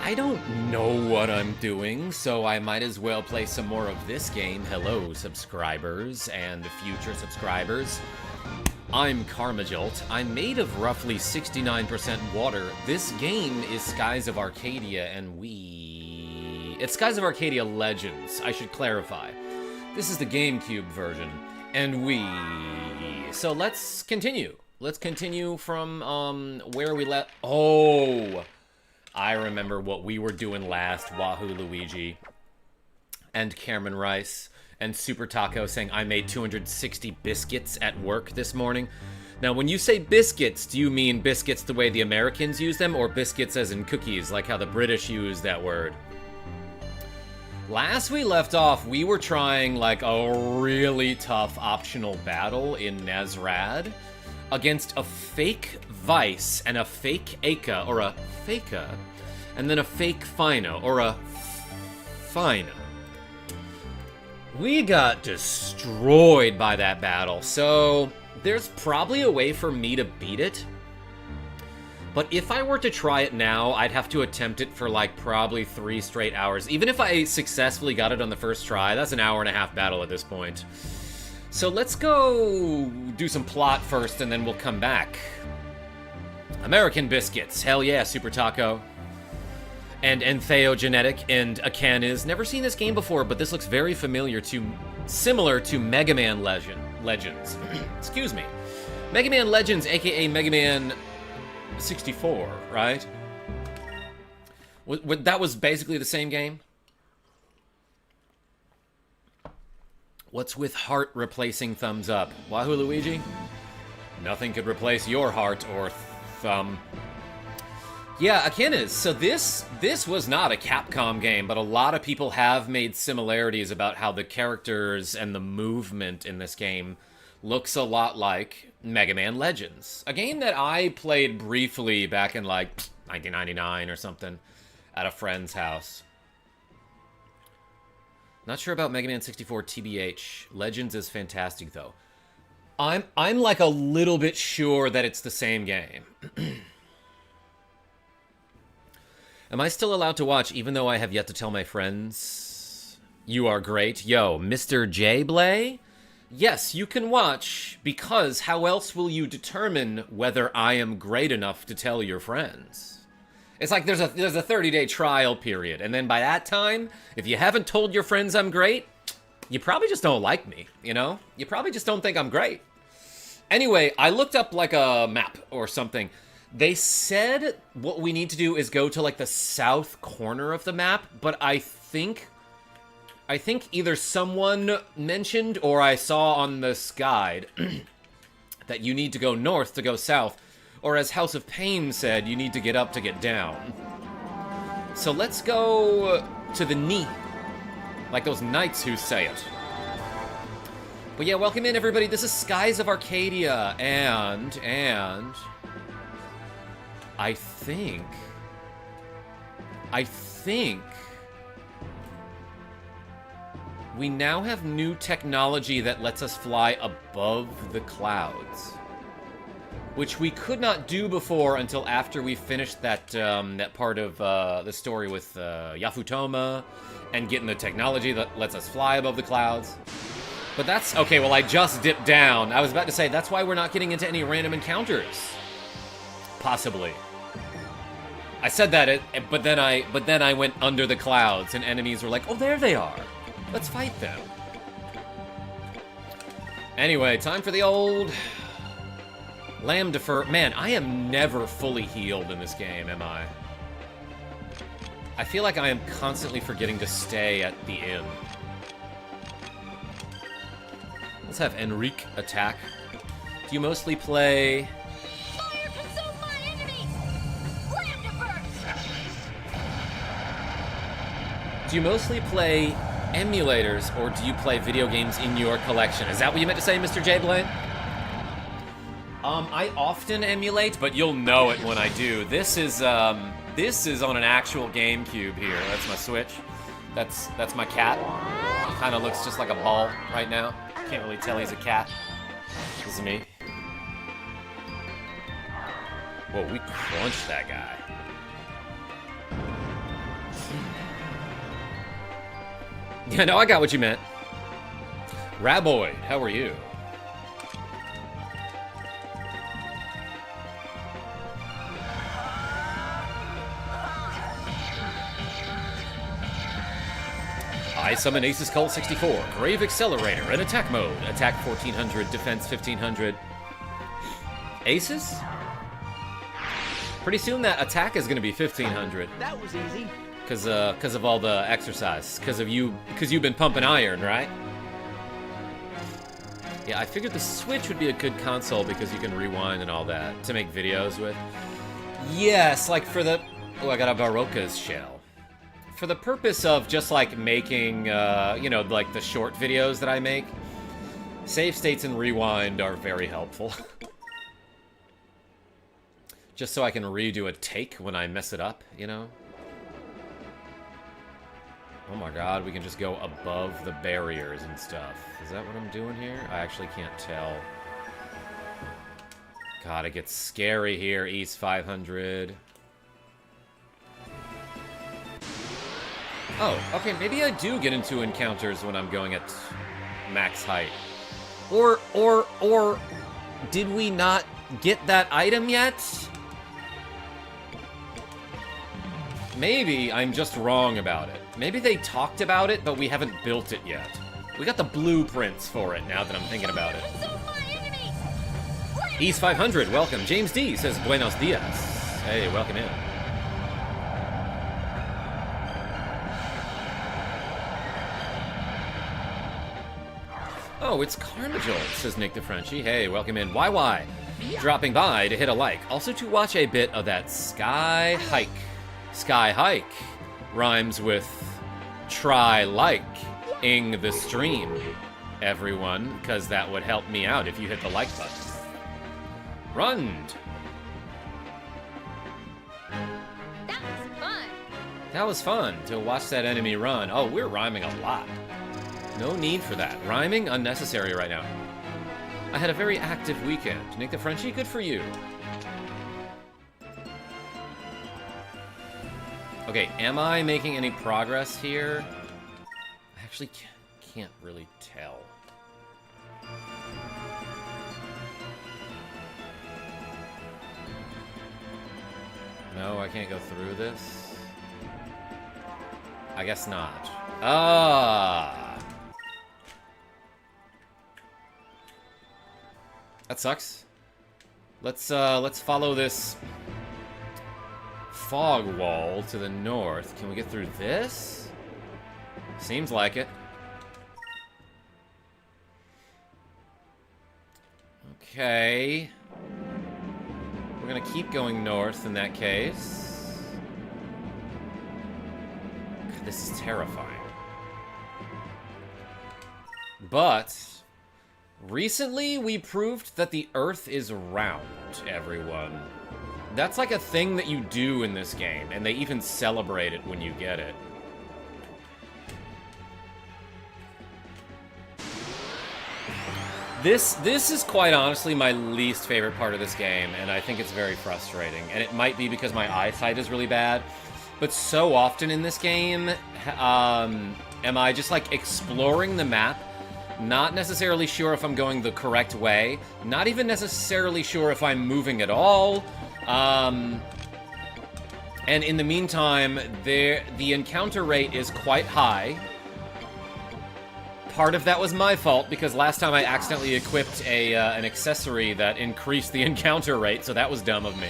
I don't know what I'm doing, so I might as well play some more of this game. Hello, subscribers and future subscribers. I'm KarmaJolt. I'm made of roughly 69% water. This game is Skies of Arcadia, and it's Skies of Arcadia Legends, I should clarify. This is the GameCube version, and So let's continue. Let's continue from, where we left. Oh! I remember what we were doing last, Wahoo Luigi, and Cameron Rice, and Super Taco saying, I made 260 biscuits at work this morning. Now, when you say biscuits, do you mean biscuits the way the Americans use them, or biscuits as in cookies, like how the British use that word? Last we left off, we were trying, like, a really tough optional battle in Nazrad against a fake Vice and a fake Aka, or a Faka, and then a fake Fina, or a Fina. We got destroyed by that battle, so there's probably a way for me to beat it. But if I were to try it now, I'd have to attempt it for like probably 3 straight hours. Even if I successfully got it on the first try, that's an hour-and-a-half battle at this point. So let's go do some plot first, and then we'll come back. American biscuits, hell yeah, Super Taco. And Entheogenetic and Akanis. Never seen this game before, but this looks very similar to Mega Man Legends. Excuse me. Mega Man Legends, aka Mega Man 64, right? That was basically the same game? What's with heart replacing thumbs up? Wahoo Luigi? Nothing could replace your heart or thumb. Yeah, Akinas. So this was not a Capcom game, but a lot of people have made similarities about how the characters and the movement in this game looks a lot like Mega Man Legends. A game that I played briefly back in like 1999 or something at a friend's house. Not sure about Mega Man 64 TBH. Legends is fantastic though. I'm like a little bit sure that it's the same game. Am I still allowed to watch even though I have yet to tell my friends? You are great. Yo, Mr. J Blay? Yes, you can watch, because how else will you determine whether I am great enough to tell your friends? It's like there's a 30-day trial period, and then by that time, if you haven't told your friends I'm great, you probably just don't like me, you know? You probably just don't think I'm great. Anyway, I looked up like a map or something. They said what we need to do is go to like the south corner of the map, but I think either someone mentioned or I saw on this guide that you need to go north to go south, or as House of Pain said, you need to get up to get down. So let's go to the knee, like those knights who say it. But yeah, welcome in everybody. This is Skies of Arcadia, and I think we now have new technology that lets us fly above the clouds, which we could not do before until after we finished that that part of the story with Yafutoma and getting the technology that lets us fly above the clouds. But that's okay. Well, I just dipped down. I was about to say that's why we're not getting into any random encounters. Possibly. I said that, but then I went under the clouds, and enemies were like, "Oh, there they are. Let's fight them." Anyway, time for the old lamb defer. Man, I am never fully healed in this game, am I? I feel like I am constantly forgetting to stay at the inn. Let's have Enrique attack. Do you mostly play... Fire consume my enemies! Lamb defer! Do you mostly play emulators, or do you play video games in your collection? Is that what you meant to say, Mr. J. Blaine? I often emulate, but you'll know it when I do. This is on an actual GameCube here. That's my Switch. That's my cat. He kind of looks just like a ball right now. Can't really tell he's a cat. This is me. Whoa, we crunched that guy. Yeah, no, I got what you meant. Raboid, how are you? I summon Ace's Cult 64, Grave Accelerator, in attack mode. Attack 1400, defense 1500. Aces? Pretty soon that attack is going to be 1500. That was easy. Cause of all the exercise. Cause you've been pumping iron, right? Yeah, I figured the Switch would be a good console because you can rewind and all that to make videos with. Yes, like for the... Oh, I got a Barocca's shell. For the purpose of just like making, you know, like the short videos that I make, save states and rewind are very helpful. Just so I can redo a take when I mess it up, you know? Oh my god, we can just go above the barriers and stuff. Is that what I'm doing here? I actually can't tell. God, it gets scary here, East 500. Oh, okay, maybe I do get into encounters when I'm going at max height. Or did we not get that item yet? Maybe I'm just wrong about it. Maybe they talked about it, but we haven't built it yet. We got the blueprints for it now that I'm thinking about it. East 500, welcome. James D says, Buenos dias. Hey, welcome in. Oh, it's KarmaJolt, says Nick the Frenchie. Hey, welcome in. YY, dropping by to hit a like. Also to watch a bit of that Sky Hike. Sky Hike rhymes with try-like-ing the stream, everyone, because that would help me out if you hit the like button. Run! That was fun. That was fun to watch that enemy run. Oh, we're rhyming a lot. No need for that. Rhyming unnecessary right now. I had a very active weekend. Nick the Frenchie, good for you. Okay, am I making any progress here? I actually can't really tell. No, I can't go through this. I guess not. Ah! That sucks. Let's follow this fog wall to the north. Can we get through this? Seems like it. Okay. We're gonna keep going north in that case. God, this is terrifying. But recently we proved that the Earth is round, everyone. That's like a thing that you do in this game, and they even celebrate it when you get it. This is quite honestly my least favorite part of this game, and I think it's very frustrating. And it might be because my eyesight is really bad, but so often in this game, am I just like exploring the map, not necessarily sure if I'm going the correct way, not even necessarily sure if I'm moving at all. And in the meantime, the encounter rate is quite high. Part of that was my fault, because last time I accidentally equipped an accessory that increased the encounter rate, so that was dumb of me.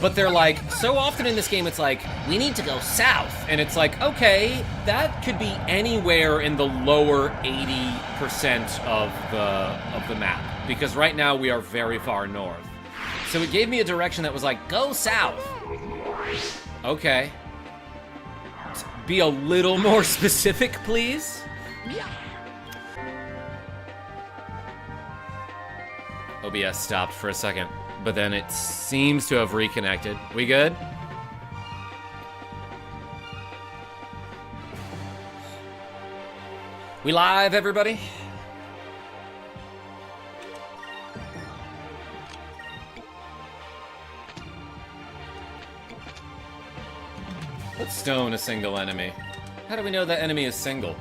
But they're like, so often in this game it's like, we need to go south. And it's like, okay, that could be anywhere in the lower 80% of the map. Because right now we are very far north. So it gave me a direction that was like, go south. Okay. Be a little more specific, please. OBS stopped for a second, but then it seems to have reconnected. We good? We live, everybody? Let's stone a single enemy. How do we know that enemy is single?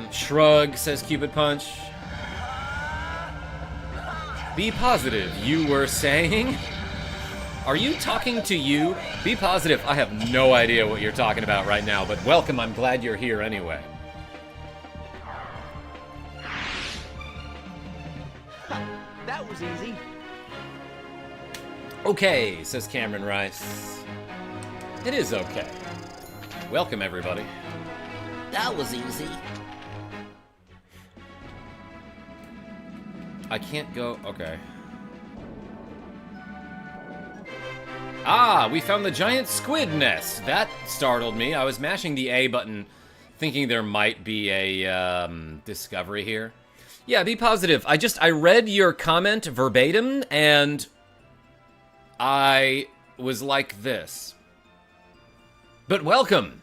Shrug, says Cupid Punch. Be positive, you were saying? Are you talking to you? Be positive. I have no idea what you're talking about right now, but welcome, I'm glad you're here anyway. That was easy. Okay, says Cameron Rice. It is okay. Welcome, everybody. That was easy. I can't go... Okay. Ah, we found the giant squid nest. That startled me. I was mashing the A button thinking there might be a discovery here. Yeah, be positive. I read your comment verbatim, and I was like this. But welcome!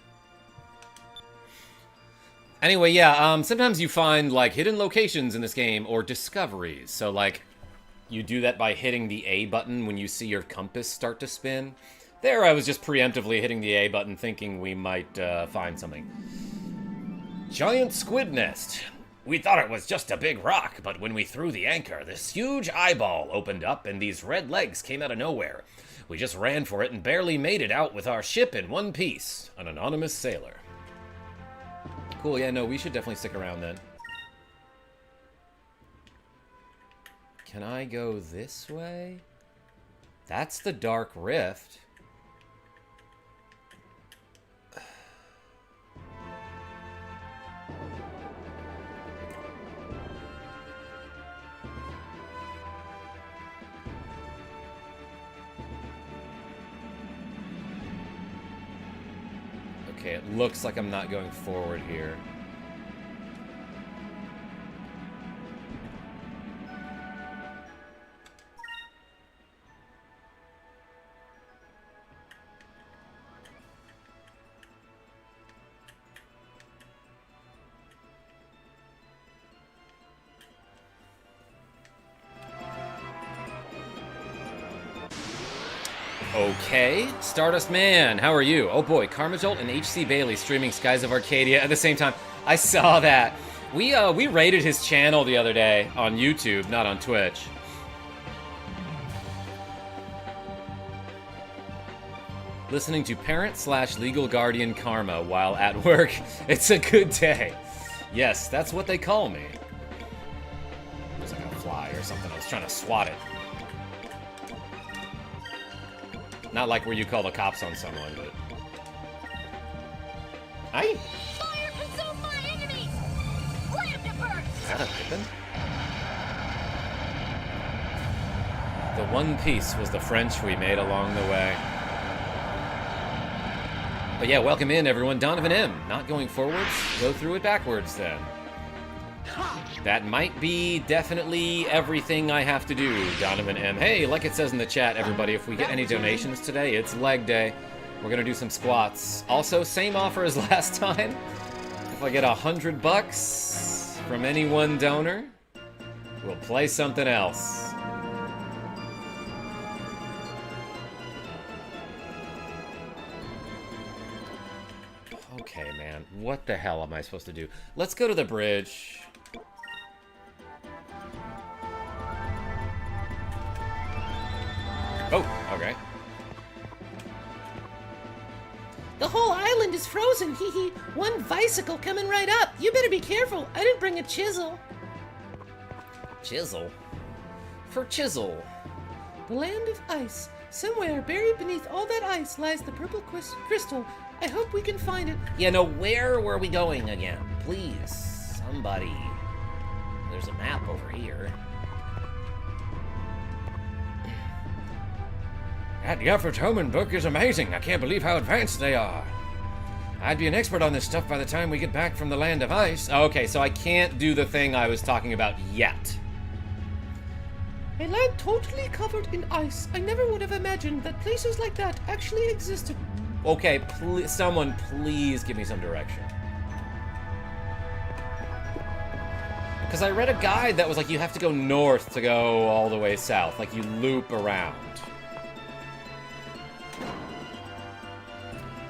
Anyway, yeah, sometimes you find, like, hidden locations in this game, or discoveries. So, like, you do that by hitting the A button when you see your compass start to spin. There, I was just preemptively hitting the A button thinking we might find something. Giant squid nest. We thought it was just a big rock, but when we threw the anchor, this huge eyeball opened up and these red legs came out of nowhere. We just ran for it and barely made it out with our ship in one piece. An anonymous sailor. Cool, yeah, no, we should definitely stick around then. Can I go this way? That's the Dark Rift. Okay, it looks like I'm not going forward here. Okay, Stardust Man, how are you? Oh boy, KarmaJolt and HC Bailey streaming Skies of Arcadia at the same time. I saw that. We raided his channel the other day on YouTube, not on Twitch. Listening to parent/legal guardian Karma while at work. It's a good day. Yes, that's what they call me. There's like a fly or something. I was trying to swat it. Not like where you call the cops on someone, but... Aye! Fire consume my enemies! Land Is that a Pippin? The one piece was the French we made along the way. But yeah, welcome in, everyone. Donovan M. Not going forwards? Go through it backwards, then. That might be definitely everything I have to do, Donovan M. Hey, like it says in the chat, everybody, if we get any donations today, it's leg day. We're gonna do some squats. Also, same offer as last time. If I get $100 from any one donor, we'll play something else. Okay, man, what the hell am I supposed to do? Let's go to the bridge. Oh, okay. The whole island is frozen, hee hee. One bicycle coming right up. You better be careful. I didn't bring a chisel. Chisel? For chisel. The land of ice. Somewhere buried beneath all that ice lies the purple crystal. I hope we can find it. Yeah, no, where were we going again? Please, somebody. There's a map over here. That Yuffer's Homan book is amazing. I can't believe how advanced they are. I'd be an expert on this stuff by the time we get back from the land of ice. Okay, so I can't do the thing I was talking about yet. A land totally covered in ice. I never would have imagined that places like that actually existed. Okay, someone please give me some direction. Because I read a guide that was like you have to go north to go all the way south. Like you loop around.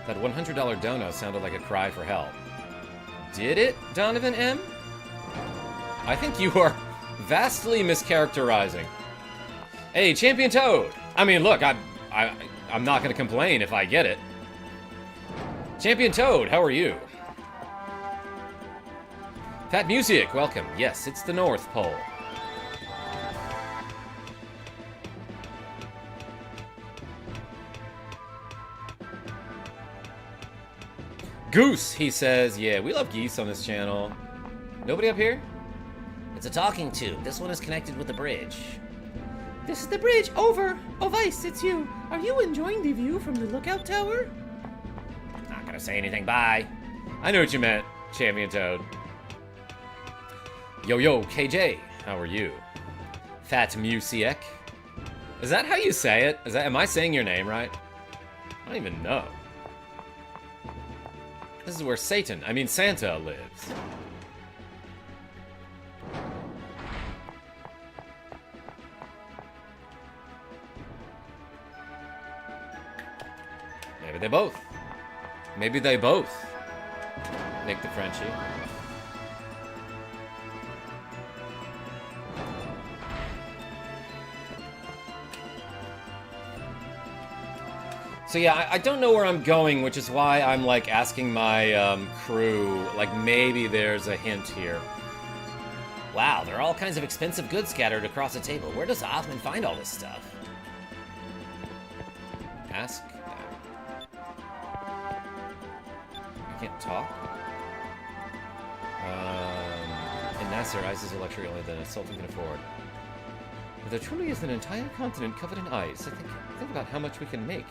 That $100 dono sounded like a cry for help. Did it, Donovan M? I think you are vastly mischaracterizing. Hey, Champion Toad! I mean, look, I'm not gonna complain if I get it. Champion Toad, how are you? Fat Music, welcome. Yes, it's the North Pole. Goose, he says. Yeah, we love geese on this channel. Nobody up here? It's a talking tube. This one is connected with the bridge. This is the bridge. Over. Oh, Vice, it's you. Are you enjoying the view from the lookout tower? Not gonna say anything, bye. I know what you meant, Champion Toad. Yo, yo, KJ, how are you? Fat Music. Is that how you say it? Am I saying your name right? I don't even know. This is where Santa lives. Maybe they both. Maybe they both. Nick the Frenchie. So yeah, I don't know where I'm going, which is why I'm like asking my crew, like maybe there's a hint here. Wow, there are all kinds of expensive goods scattered across the table. Where does Othman find all this stuff? Ask them. I can't talk. In Nasser, ice is a luxury only that a sultan can afford. If there truly is an entire continent covered in ice, think about how much we can make.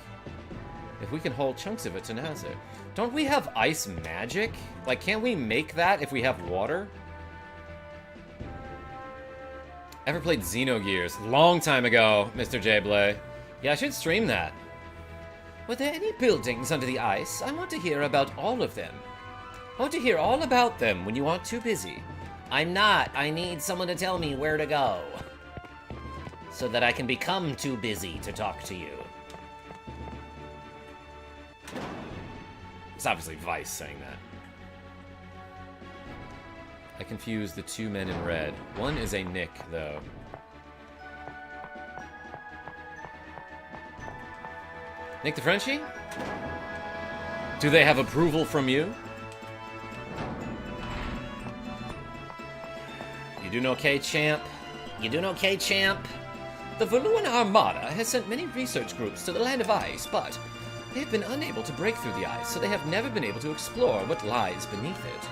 If we can hold chunks of it to Nasser. Don't we have ice magic? Like, can't we make that if we have water? Ever played Xenogears? Long time ago, Mr. J. Blay. Yeah, I should stream that. Were there any buildings under the ice? I want to hear about all of them. I want to hear all about them when you aren't too busy. I'm not. I need someone to tell me where to go. So that I can become too busy to talk to you. It's obviously Vice saying that. I confused the two men in red. One is a Nick, though. Nick the Frenchie? Do they have approval from you? You doing okay, champ? You doing okay, champ? The Valuan Armada has sent many research groups to the Land of Ice, but they have been unable to break through the ice, so they have never been able to explore what lies beneath it.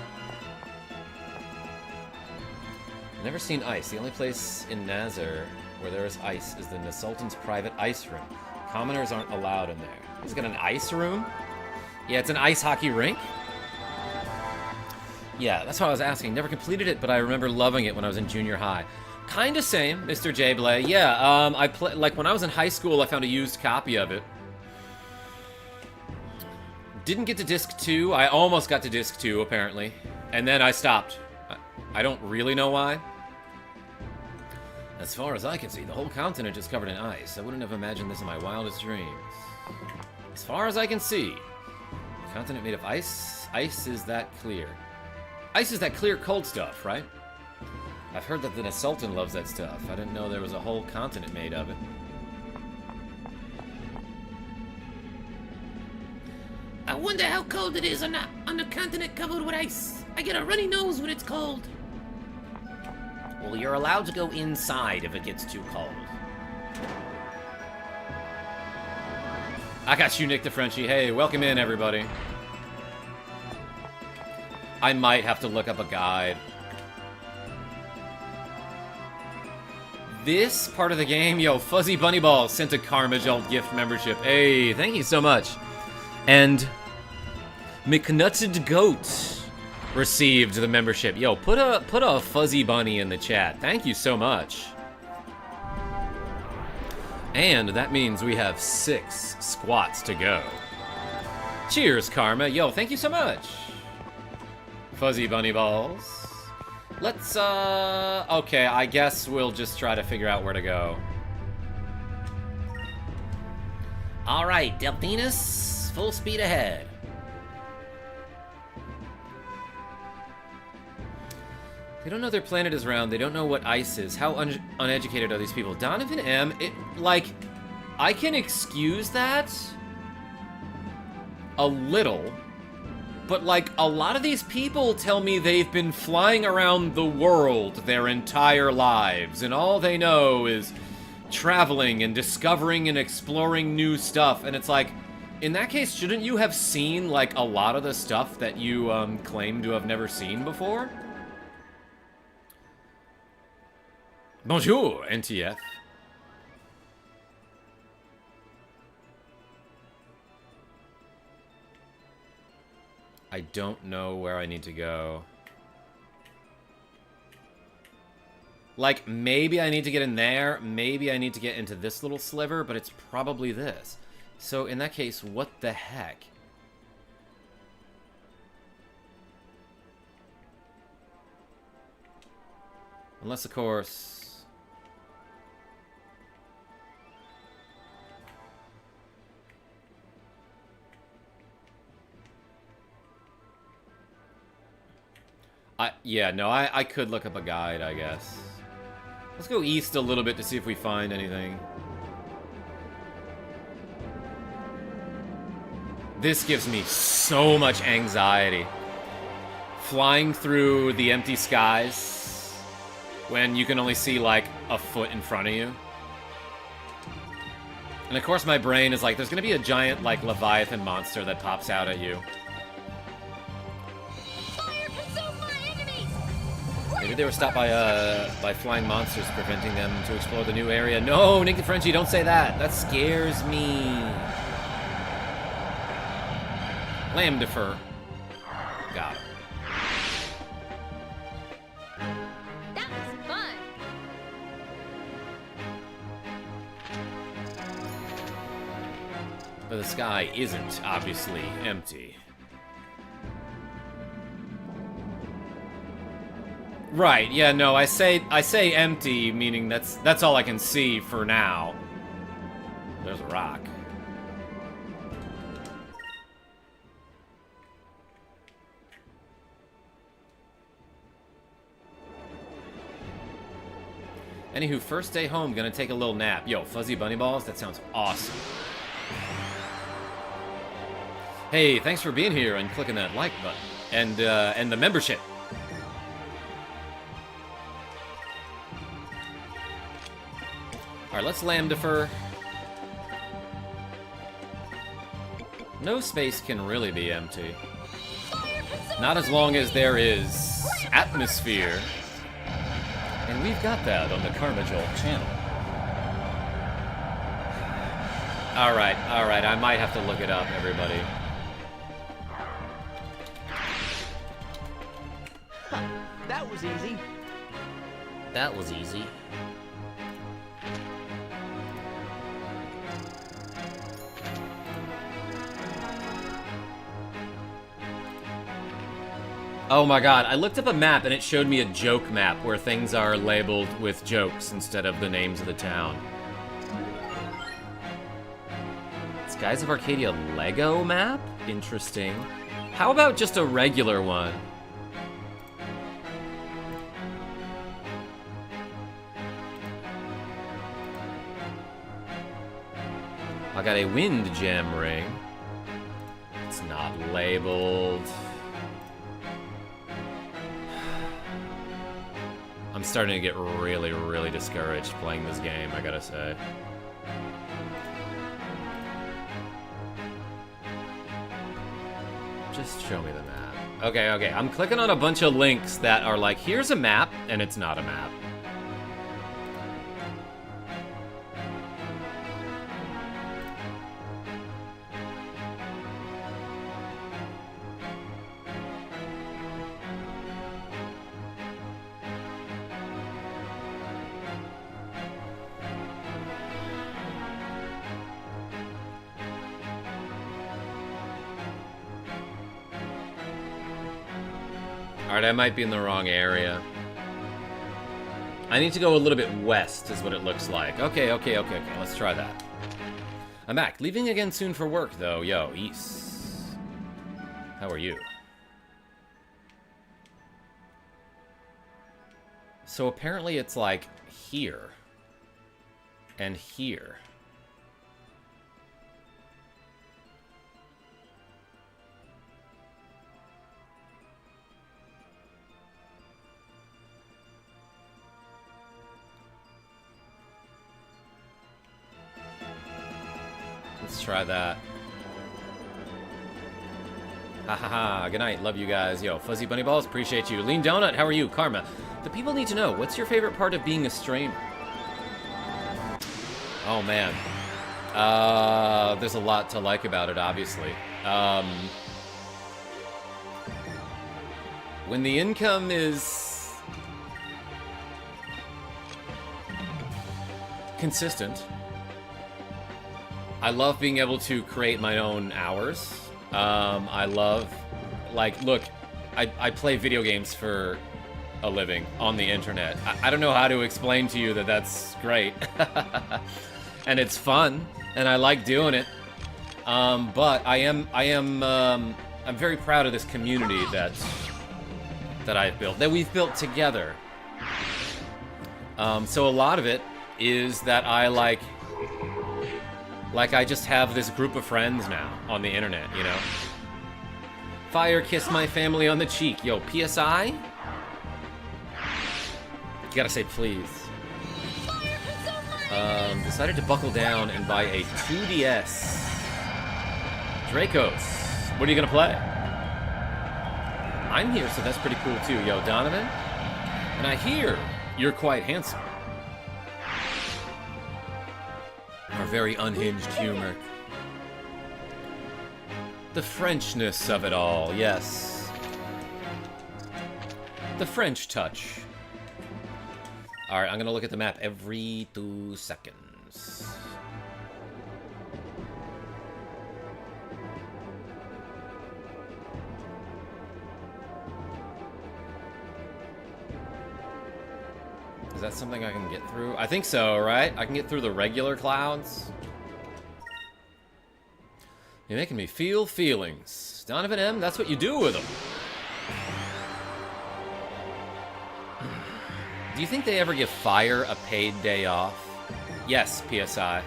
I've never seen ice. The only place in Nazar where there is ice is the Sultan's private ice room. Commoners aren't allowed in there. He's got an ice room? Yeah, it's an ice hockey rink. Yeah, that's what I was asking. Never completed it, but I remember loving it when I was in junior high. Kinda same, Mr. J. Blay. Yeah, like when I was in high school, I found a used copy of it. Didn't get to disc 2. I almost got to disc 2, apparently. And then I stopped. I don't really know why. As far as I can see, the whole continent is covered in ice. I wouldn't have imagined this in my wildest dreams. As far as I can see, the continent made of ice. Ice is that clear. Ice is that clear, cold stuff, right? I've heard that the Sultan loves that stuff. I didn't know there was a whole continent made of it. I wonder how cold it is on the continent covered with ice. I get a runny nose when it's cold. Well, you're allowed to go inside if it gets too cold. I got you, Nick the Frenchie. Hey, welcome in, everybody. I might have to look up a guide. This part of the game, yo, Fuzzy Bunny Ball sent a KarmaJolt gift membership. Hey, thank you so much. And McNutted Goat received the membership. Yo, put a fuzzy bunny in the chat. Thank you so much. And that means we have 6 squats to go. Cheers, Karma. Yo, thank you so much. Fuzzy bunny balls. Let's, okay, I guess we'll just try to figure out where to go. All right, Delphinus, full speed ahead. They don't know their planet is round. They don't know what ice is. How uneducated are these people? Donovan M., I can excuse that a little, but, a lot of these people tell me they've been flying around the world their entire lives, and all they know is traveling and discovering and exploring new stuff, and it's like, in that case, shouldn't you have seen, a lot of the stuff that you, claim to have never seen before? Bonjour, NTF. I don't know where I need to go. Maybe I need to get in there. Maybe I need to get into this little sliver, but it's probably this. So, in that case, what the heck? Unless, of course... I could look up a guide, I guess. Let's go east a little bit to see if we find anything. This gives me so much anxiety. Flying through the empty skies when you can only see, a foot in front of you. And of course my brain is like, there's gonna be a giant, Leviathan monster that pops out at you. Maybe they were stopped by flying monsters, preventing them to explore the new area. No, Nick the Frenchie, don't say that. That scares me. Lamb defer. Got him. That was fun. But the sky isn't obviously empty. Right, yeah, no, I say empty, meaning that's all I can see for now. There's a rock. Anywho, first day home, gonna take a little nap. Yo, fuzzy bunny balls, that sounds awesome. Hey, thanks for being here and clicking that like button. And the membership. Alright, let's lamb defer. No space can really be empty. Not as long as there is atmosphere. And we've got that on the KarmaJolt channel. Alright, I might have to look it up, everybody. That was easy. That was easy. Oh my god, I looked up a map and it showed me a joke map where things are labeled with jokes instead of the names of the town. Skies of Arcadia Lego map? Interesting. How about just a regular one? I got a wind gem ring. It's not labeled. I'm starting to get really, really discouraged playing this game, I gotta say. Just show me the map. Okay, I'm clicking on a bunch of links that are like, here's a map, and it's not a map. Alright, I might be in the wrong area. I need to go a little bit west, is what it looks like. Okay, let's try that. I'm back. Leaving again soon for work, though. Yo, east. How are you? So apparently it's like here. And here. Let's try that. Ha ha ha. Good night. Love you guys. Yo, Fuzzy Bunny Balls, appreciate you. Lean Donut, how are you? Karma. The people need to know, what's your favorite part of being a streamer? Oh, man. There's a lot to like about it, obviously. When the income is consistent, I love being able to create my own hours. I love, like, look, I play video games for a living on the internet. I don't know how to explain to you that that's great. And it's fun, and I like doing it. But I'm very proud of this community that I've built, that we've built together. So a lot of it is that I like I just have this group of friends now on the internet, you know? Fire kiss my family on the cheek. Yo, PSI? You gotta say please. Decided to buckle down and buy a 2DS. Dracos, what are you gonna play? I'm here, so that's pretty cool too. Yo, Donovan? And I hear you're quite handsome. Our very unhinged humor. The Frenchness of it all, yes. The French touch. Alright, I'm gonna look at the map every 2 seconds. Is that something I can get through? I think so, right? I can get through the regular clouds. You're making me feel feelings. Donovan M, that's what you do with them. Do you think they ever give Fire a paid day off? Yes, PSI.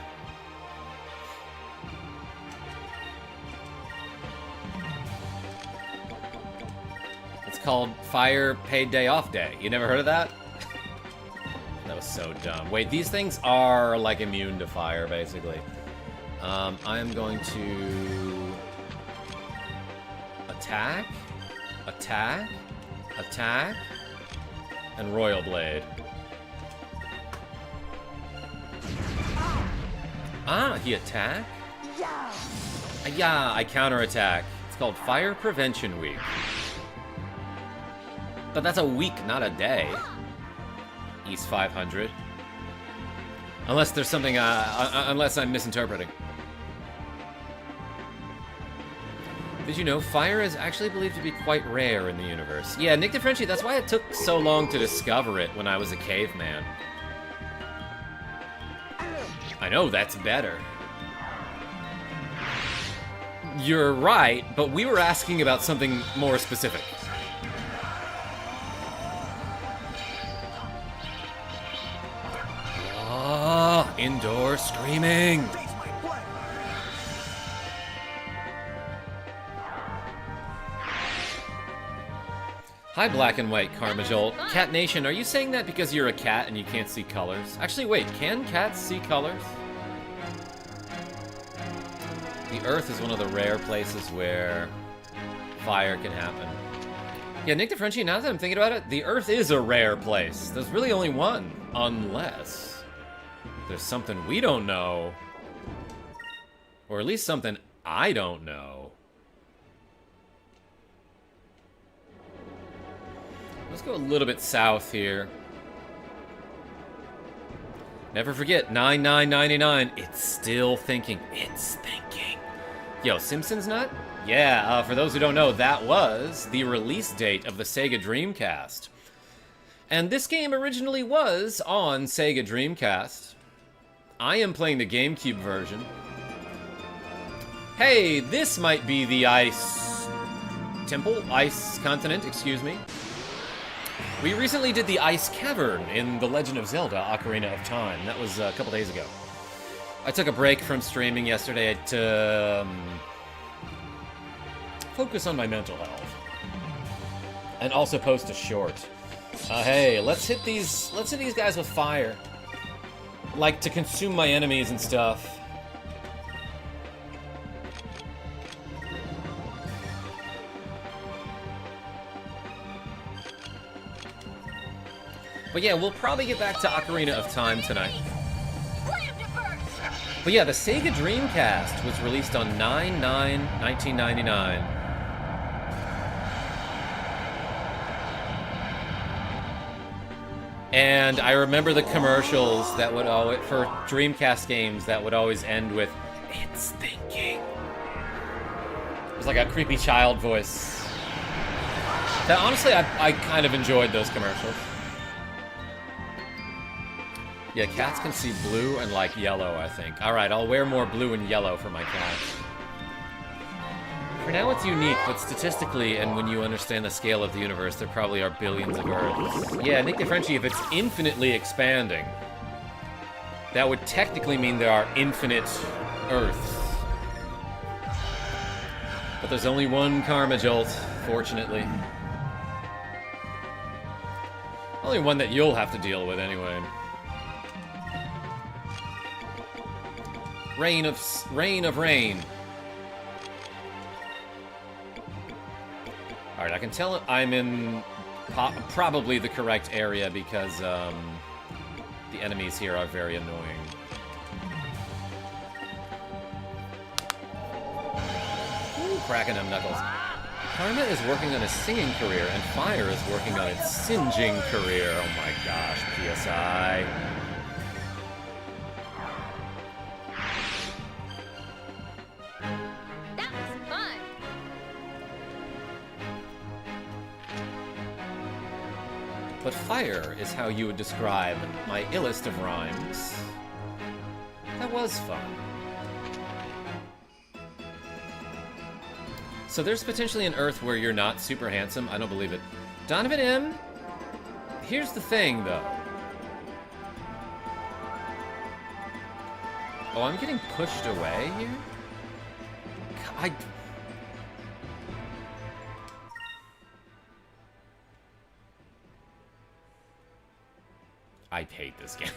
It's called Fire Paid Day Off Day. You never heard of that? That was so dumb. Wait, these things are like immune to fire, basically. I am going to attack, attack, attack, and Royal Blade. Ah, he attacked? Yeah, I counterattack. It's called Fire Prevention Week. But that's a week, not a day. East 500. Unless there's something, unless I'm misinterpreting. Did you know fire is actually believed to be quite rare in the universe? Yeah, Nick DeFrenchie, that's why it took so long to discover it when I was a caveman. I know, that's better. You're right, but we were asking about something more specific. Indoor screaming. Hi, Black and White KarmaJolt. Cat Nation, are you saying that because you're a cat and you can't see colors? Actually, wait, can cats see colors? The Earth is one of the rare places where fire can happen. Yeah, Nick DeFrenchie, now that I'm thinking about it, the Earth is a rare place. There's really only one, unless there's something we don't know. Or at least something I don't know. Let's go a little bit south here. Never forget, 99.99. It's still thinking. It's thinking. Yo, Simpsons Nut? Yeah, for those who don't know, that was the release date of the Sega Dreamcast. And this game originally was on Sega Dreamcast. I am playing the GameCube version. Hey, this might be the ice temple, ice continent, excuse me. We recently did the Ice Cavern in The Legend of Zelda Ocarina of Time. That was a couple days ago. I took a break from streaming yesterday to focus on my mental health. And also post a short. Hey, let's hit these guys with fire. Like to consume my enemies and stuff. But yeah, we'll probably get back to Ocarina of Time tonight. But yeah, the Sega Dreamcast was released on 9/9/1999. And I remember the commercials that would always, for Dreamcast games, that would always end with, "It's thinking." It was like a creepy child voice. That, honestly, I kind of enjoyed those commercials. Yeah, cats can see blue and, like, yellow, I think. Alright, I'll wear more blue and yellow for my cats. For now, it's unique, but statistically, and when you understand the scale of the universe, there probably are billions of Earths. Yeah, Nick DeFrenchie, if it's infinitely expanding, that would technically mean there are infinite Earths. But there's only one KarmaJolt, fortunately. Only one that you'll have to deal with, anyway. Rain of rain. Alright, I can tell I'm in probably the correct area because the enemies here are very annoying. Ooh, cracking them knuckles. Karma is working on a singing career, and Fire is working on its singeing career. Oh my gosh, PSI. That was fun. But fire is how you would describe my illest of rhymes. That was fun. So there's potentially an Earth where you're not super handsome. I don't believe it. Donovan M., here's the thing, though. Oh, I'm getting pushed away here? I hate this game.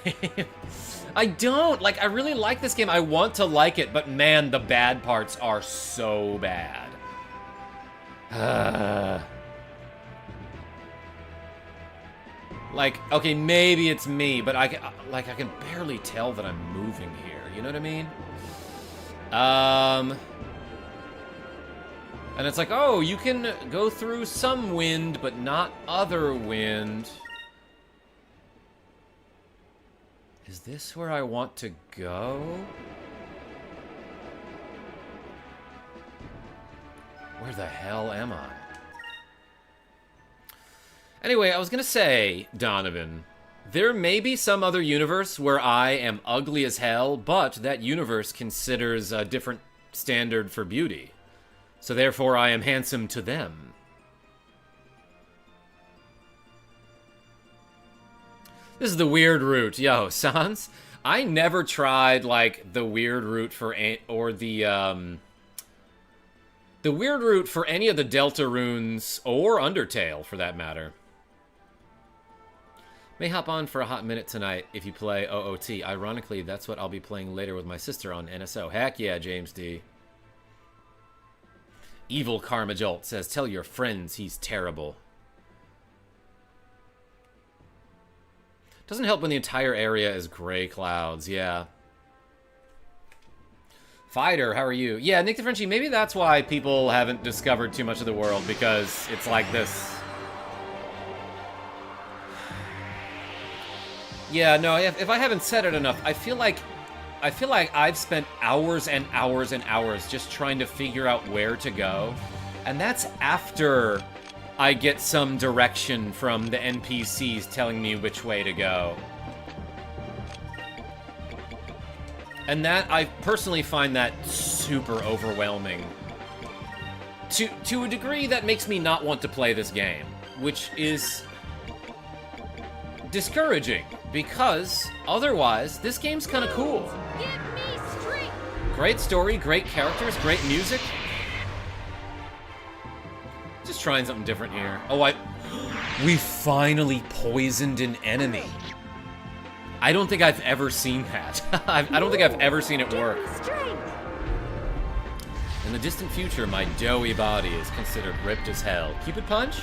I don't! Like, I really like this game. I want to like it, but man, the bad parts are so bad. Like, okay, maybe it's me, but I can barely tell that I'm moving here. You know what I mean? And it's like, oh, you can go through some wind, but not other wind. Is this where I want to go? Where the hell am I? Anyway, I was gonna say, Donovan, there may be some other universe where I am ugly as hell, but that universe considers a different standard for beauty. So therefore, I am handsome to them. This is the weird route. Yo, Sans, I never tried, like, the weird route for, or the weird route for any of the Deltarunes, or Undertale, for that matter. May hop on for a hot minute tonight if you play OOT. Ironically, that's what I'll be playing later with my sister on NSO. Heck yeah, James D. Evil KarmaJolt says, tell your friends he's terrible. Doesn't help when the entire area is gray clouds, yeah. Fighter, how are you? Yeah, Nick DeFrenchie, maybe that's why people haven't discovered too much of the world, because it's like this. Yeah, no, if I haven't said it enough, I feel like I've spent hours and hours and hours just trying to figure out where to go. And that's after I get some direction from the NPCs telling me which way to go. And that, I personally find that super overwhelming. To a degree that makes me not want to play this game, which is discouraging, because otherwise, this game's kind of cool. Give me strength. Great story, great characters, great music. Just trying something different here. Oh, we finally poisoned an enemy. I don't think I've ever seen that. I don't think I've ever seen it work. Strength. In the distant future, my doughy body is considered ripped as hell. Cupid punch?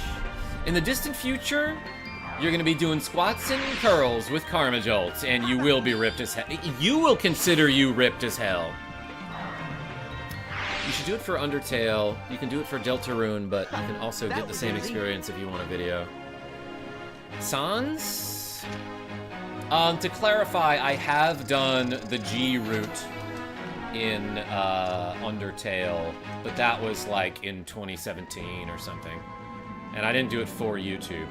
In the distant future, you're gonna be doing squats and curls with KarmaJolt, and you will be ripped as hell. You will consider you ripped as hell. You should do it for Undertale. You can do it for Deltarune, but you can also get the same experience if you want a video. Sans? To clarify, I have done the G route in Undertale, but that was like in 2017 or something. And I didn't do it for YouTube.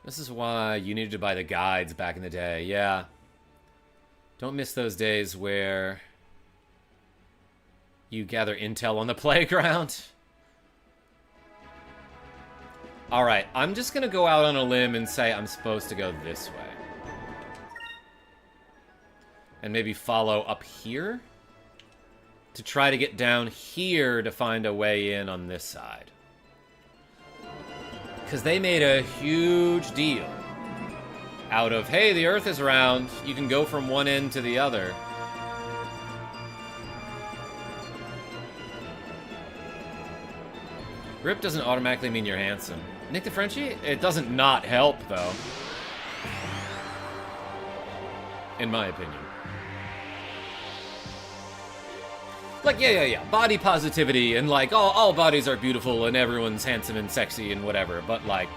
This is why you needed to buy the guides back in the day. Yeah. Don't miss those days where you gather intel on the playground. Alright, I'm just gonna go out on a limb and say I'm supposed to go this way. And maybe follow up here? To try to get down here to find a way in on this side. Because they made a huge deal out of, hey, the Earth is round, you can go from one end to the other. Rip doesn't automatically mean you're handsome. Nick the Frenchie? It doesn't not help, though. In my opinion. Like, yeah. Body positivity and, like, all bodies are beautiful and everyone's handsome and sexy and whatever. But, like,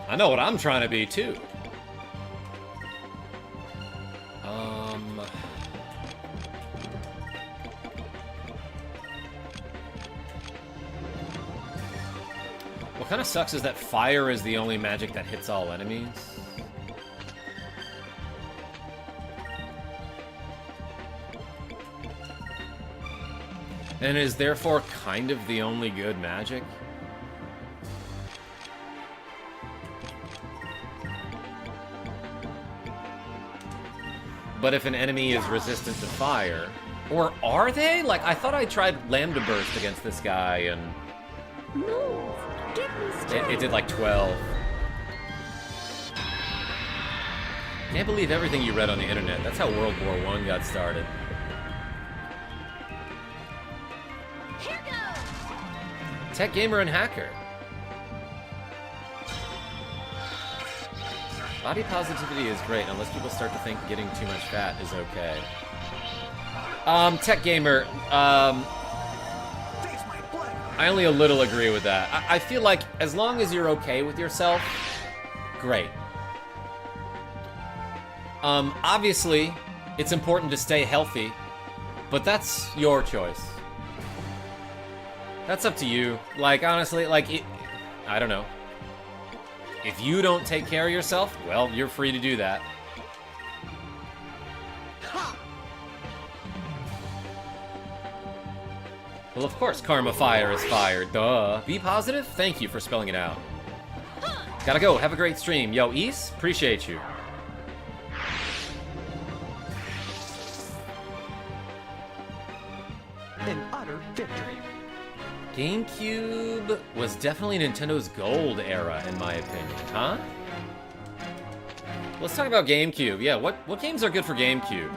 I know what I'm trying to be, too. What kind of sucks is that fire is the only magic that hits all enemies. And is therefore kind of the only good magic. But if an enemy is resistant to fire, or are they? Like, I thought I tried Lambda Burst against this guy and Move. Give me strength. it did like 12. Can't believe everything you read on the internet. That's how World War I got started. Here goes. Tech Gamer and Hacker. Body positivity is great unless people start to think getting too much fat is okay. Tech Gamer, I only a little agree with that. I feel like as long as you're okay with yourself, great. Obviously, it's important to stay healthy, but that's your choice. That's up to you. Like, honestly, like, I don't know. If you don't take care of yourself, well, you're free to do that. Well, of course, Karma Fire is fired. Duh. Be positive? Thank you for spelling it out. Gotta go. Have a great stream. Yo, East, appreciate you. An utter victory. GameCube was definitely Nintendo's gold era, in my opinion, huh? Let's talk about GameCube. Yeah, what games are good for GameCube?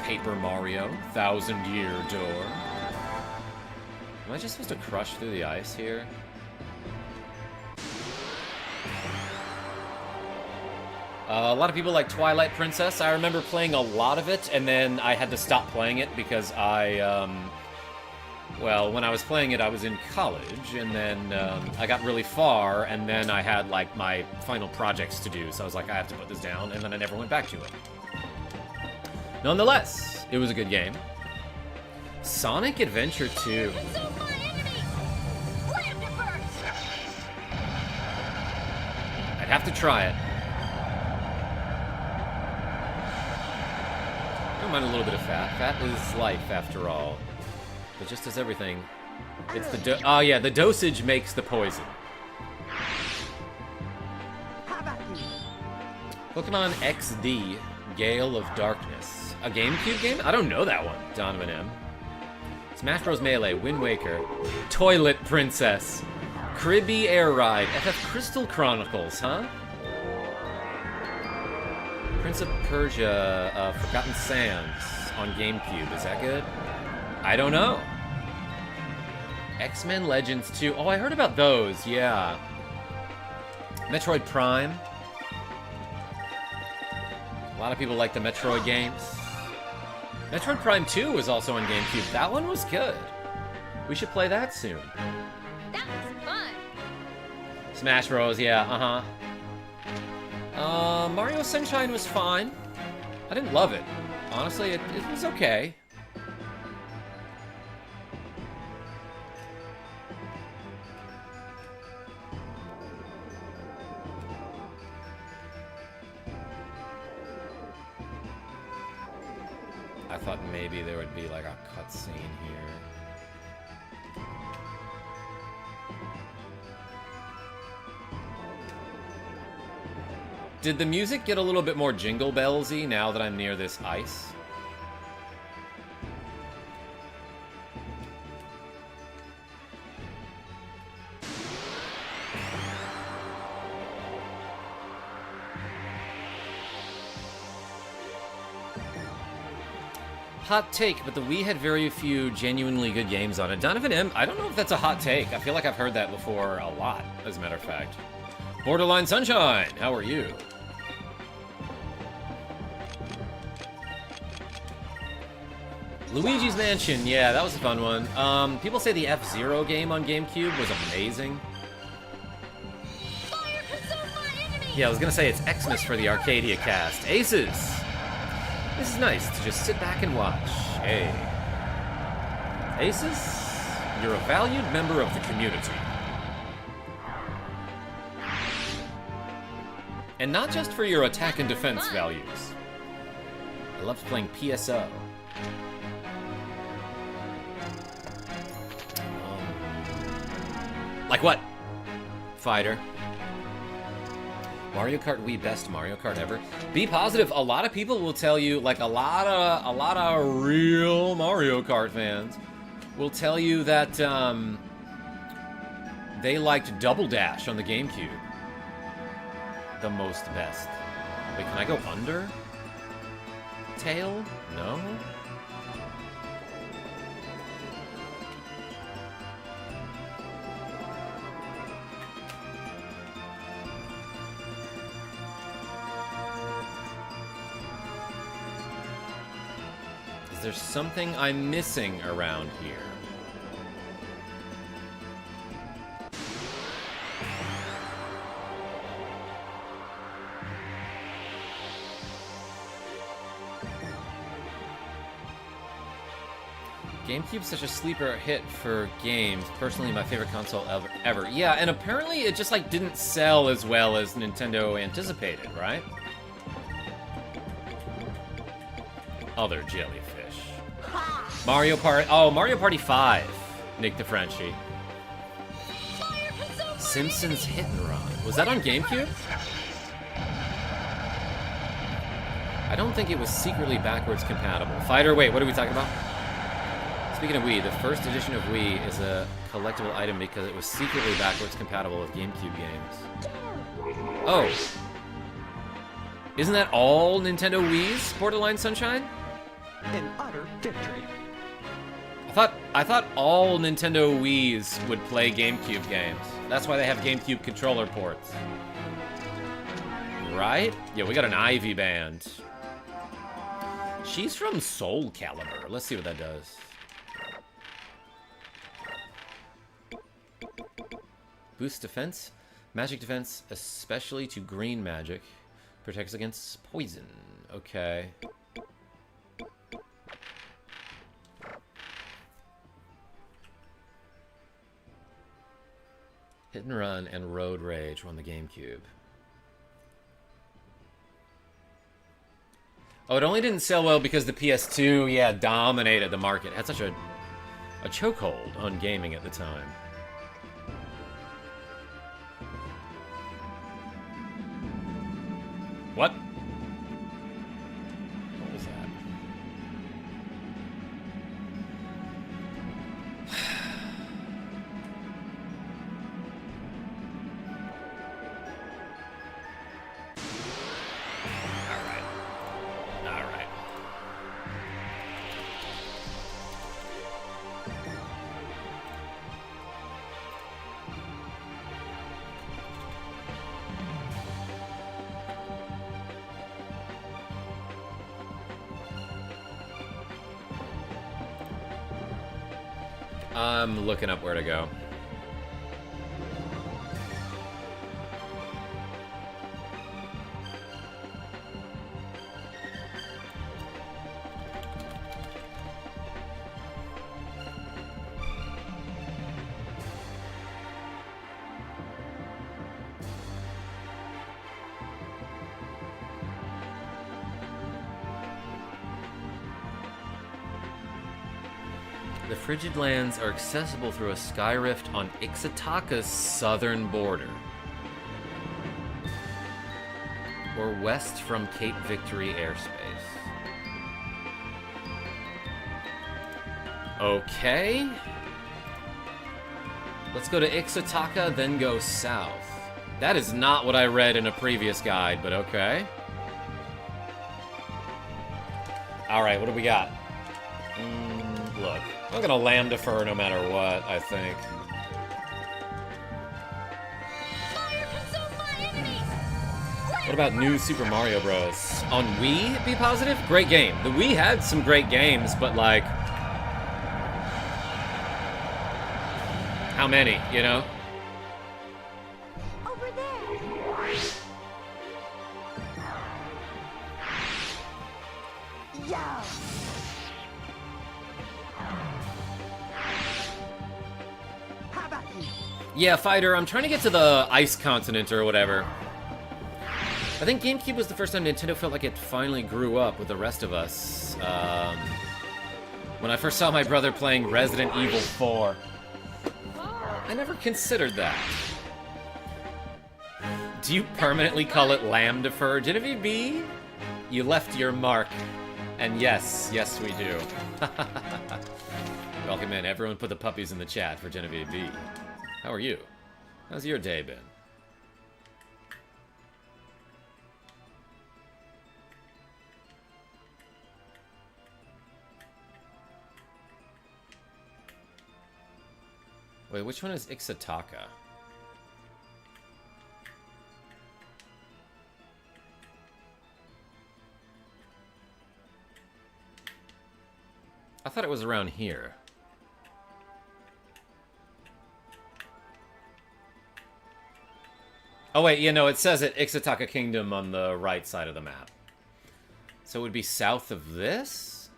Paper Mario, 1000-Year Door. Am I just supposed to crush through the ice here? A lot of people like Twilight Princess. I remember playing a lot of it, and then I had to stop playing it because well, when I was playing it, I was in college, and then I got really far, and then I had, like, my final projects to do, so I was like, I have to put this down, and then I never went back to it. Nonetheless, it was a good game. Sonic Adventure 2. Consume my enemy. Lambda burst. I'd have to try it. mind a little bit of fat. Fat is life, after all. But just as everything, it's the oh yeah, the dosage makes the poison. How about you? Pokemon XD, Gale of Darkness. A GameCube game? I don't know that one. Donovan M. Smash Bros. Melee, Wind Waker, Toilet Princess, Kribby Air Ride, FF Crystal Chronicles, huh? Prince of Persia, Forgotten Sands on GameCube. Is that good? I don't know. X-Men Legends 2. Oh, I heard about those, yeah. Metroid Prime. A lot of people like the Metroid games. Metroid Prime 2 was also on GameCube. That one was good. We should play that soon. That was fun. Smash Bros, yeah, Mario Sunshine was fine. I didn't love it. Honestly, it was okay. I thought maybe there would be like a cutscene here. Did the music get a little bit more Jingle Bellsy now that I'm near this ice? Hot take, but the Wii had very few genuinely good games on it. Donovan M, I don't know if that's a hot take. I feel like I've heard that before a lot, as a matter of fact. Borderline Sunshine, how are you? Luigi's Mansion, yeah, that was a fun one. People say the F-Zero game on GameCube was amazing. Fire consume my enemy. Yeah, I was gonna say it's Xmas for the Arcadia cast. Aces! This is nice to just sit back and watch. Hey. Aces, you're a valued member of the community. And not just for your attack and defense values. I loved playing PSO. Like what? Fighter. Mario Kart Wii, best Mario Kart ever. Be positive. A lot of people will tell you, like a lot of real Mario Kart fans will tell you that they liked Double Dash on the GameCube the most best. Wait, can I go under? Tail? No? Is there something I'm missing around here? GameCube's such a sleeper hit for games. Personally, my favorite console ever. Yeah, and apparently it just like didn't sell as well as Nintendo anticipated, right? Other jellyfish. Mario Party. Oh, Mario Party 5. Nick the Frenchie. Simpsons Hit and Run. Was that on GameCube? I don't think it was secretly backwards compatible. Fighter, wait, what are we talking about? Speaking of Wii, the first edition of Wii is a collectible item because it was secretly backwards compatible with GameCube games. Oh. Isn't that all Nintendo Wii's Borderline Sunshine? An utter victory. I thought all Nintendo Wii's would play GameCube games. That's why they have GameCube controller ports. Right? Yeah, we got an Ivy band. She's from Soul Calibur. Let's see what that does. Boost defense. Magic defense, especially to green magic. Protects against poison. Okay. Hit and Run and Road Rage on the GameCube. Oh, it only didn't sell well because the PS2, yeah, dominated the market. It had such a chokehold on gaming at the time. What? What was that? Alright. I'm looking up where to go. The frigid lands are accessible through a sky rift on Ixataka's southern border, or west from Cape Victory airspace. Okay. Let's go to Ixataka, then go south. That is not what I read in a previous guide, but okay. Alright, what do we got? Look. I'm gonna lambda fur no matter what, I think. Fire consume my enemies! What about New Super Mario Bros? On Wii, be positive? Great game. The Wii had some great games, but like... how many, you know? Over there! Yeah! How about you? Yeah, Fighter, I'm trying to get to the Ice Continent or whatever. I think GameCube was the first time Nintendo felt like it finally grew up with the rest of us. When I first saw my brother playing Resident Evil 4. I never considered that. Do you permanently call it Lambda Fur? Genevieve B? You left your mark. And yes, yes we do. Welcome in. Everyone put the puppies in the chat for Genevieve B. How are you? How's your day been? Wait, which one is Ixataka? I thought it was around here. Oh wait, you know, it says it Ixataka Kingdom on the right side of the map. So it would be south of this?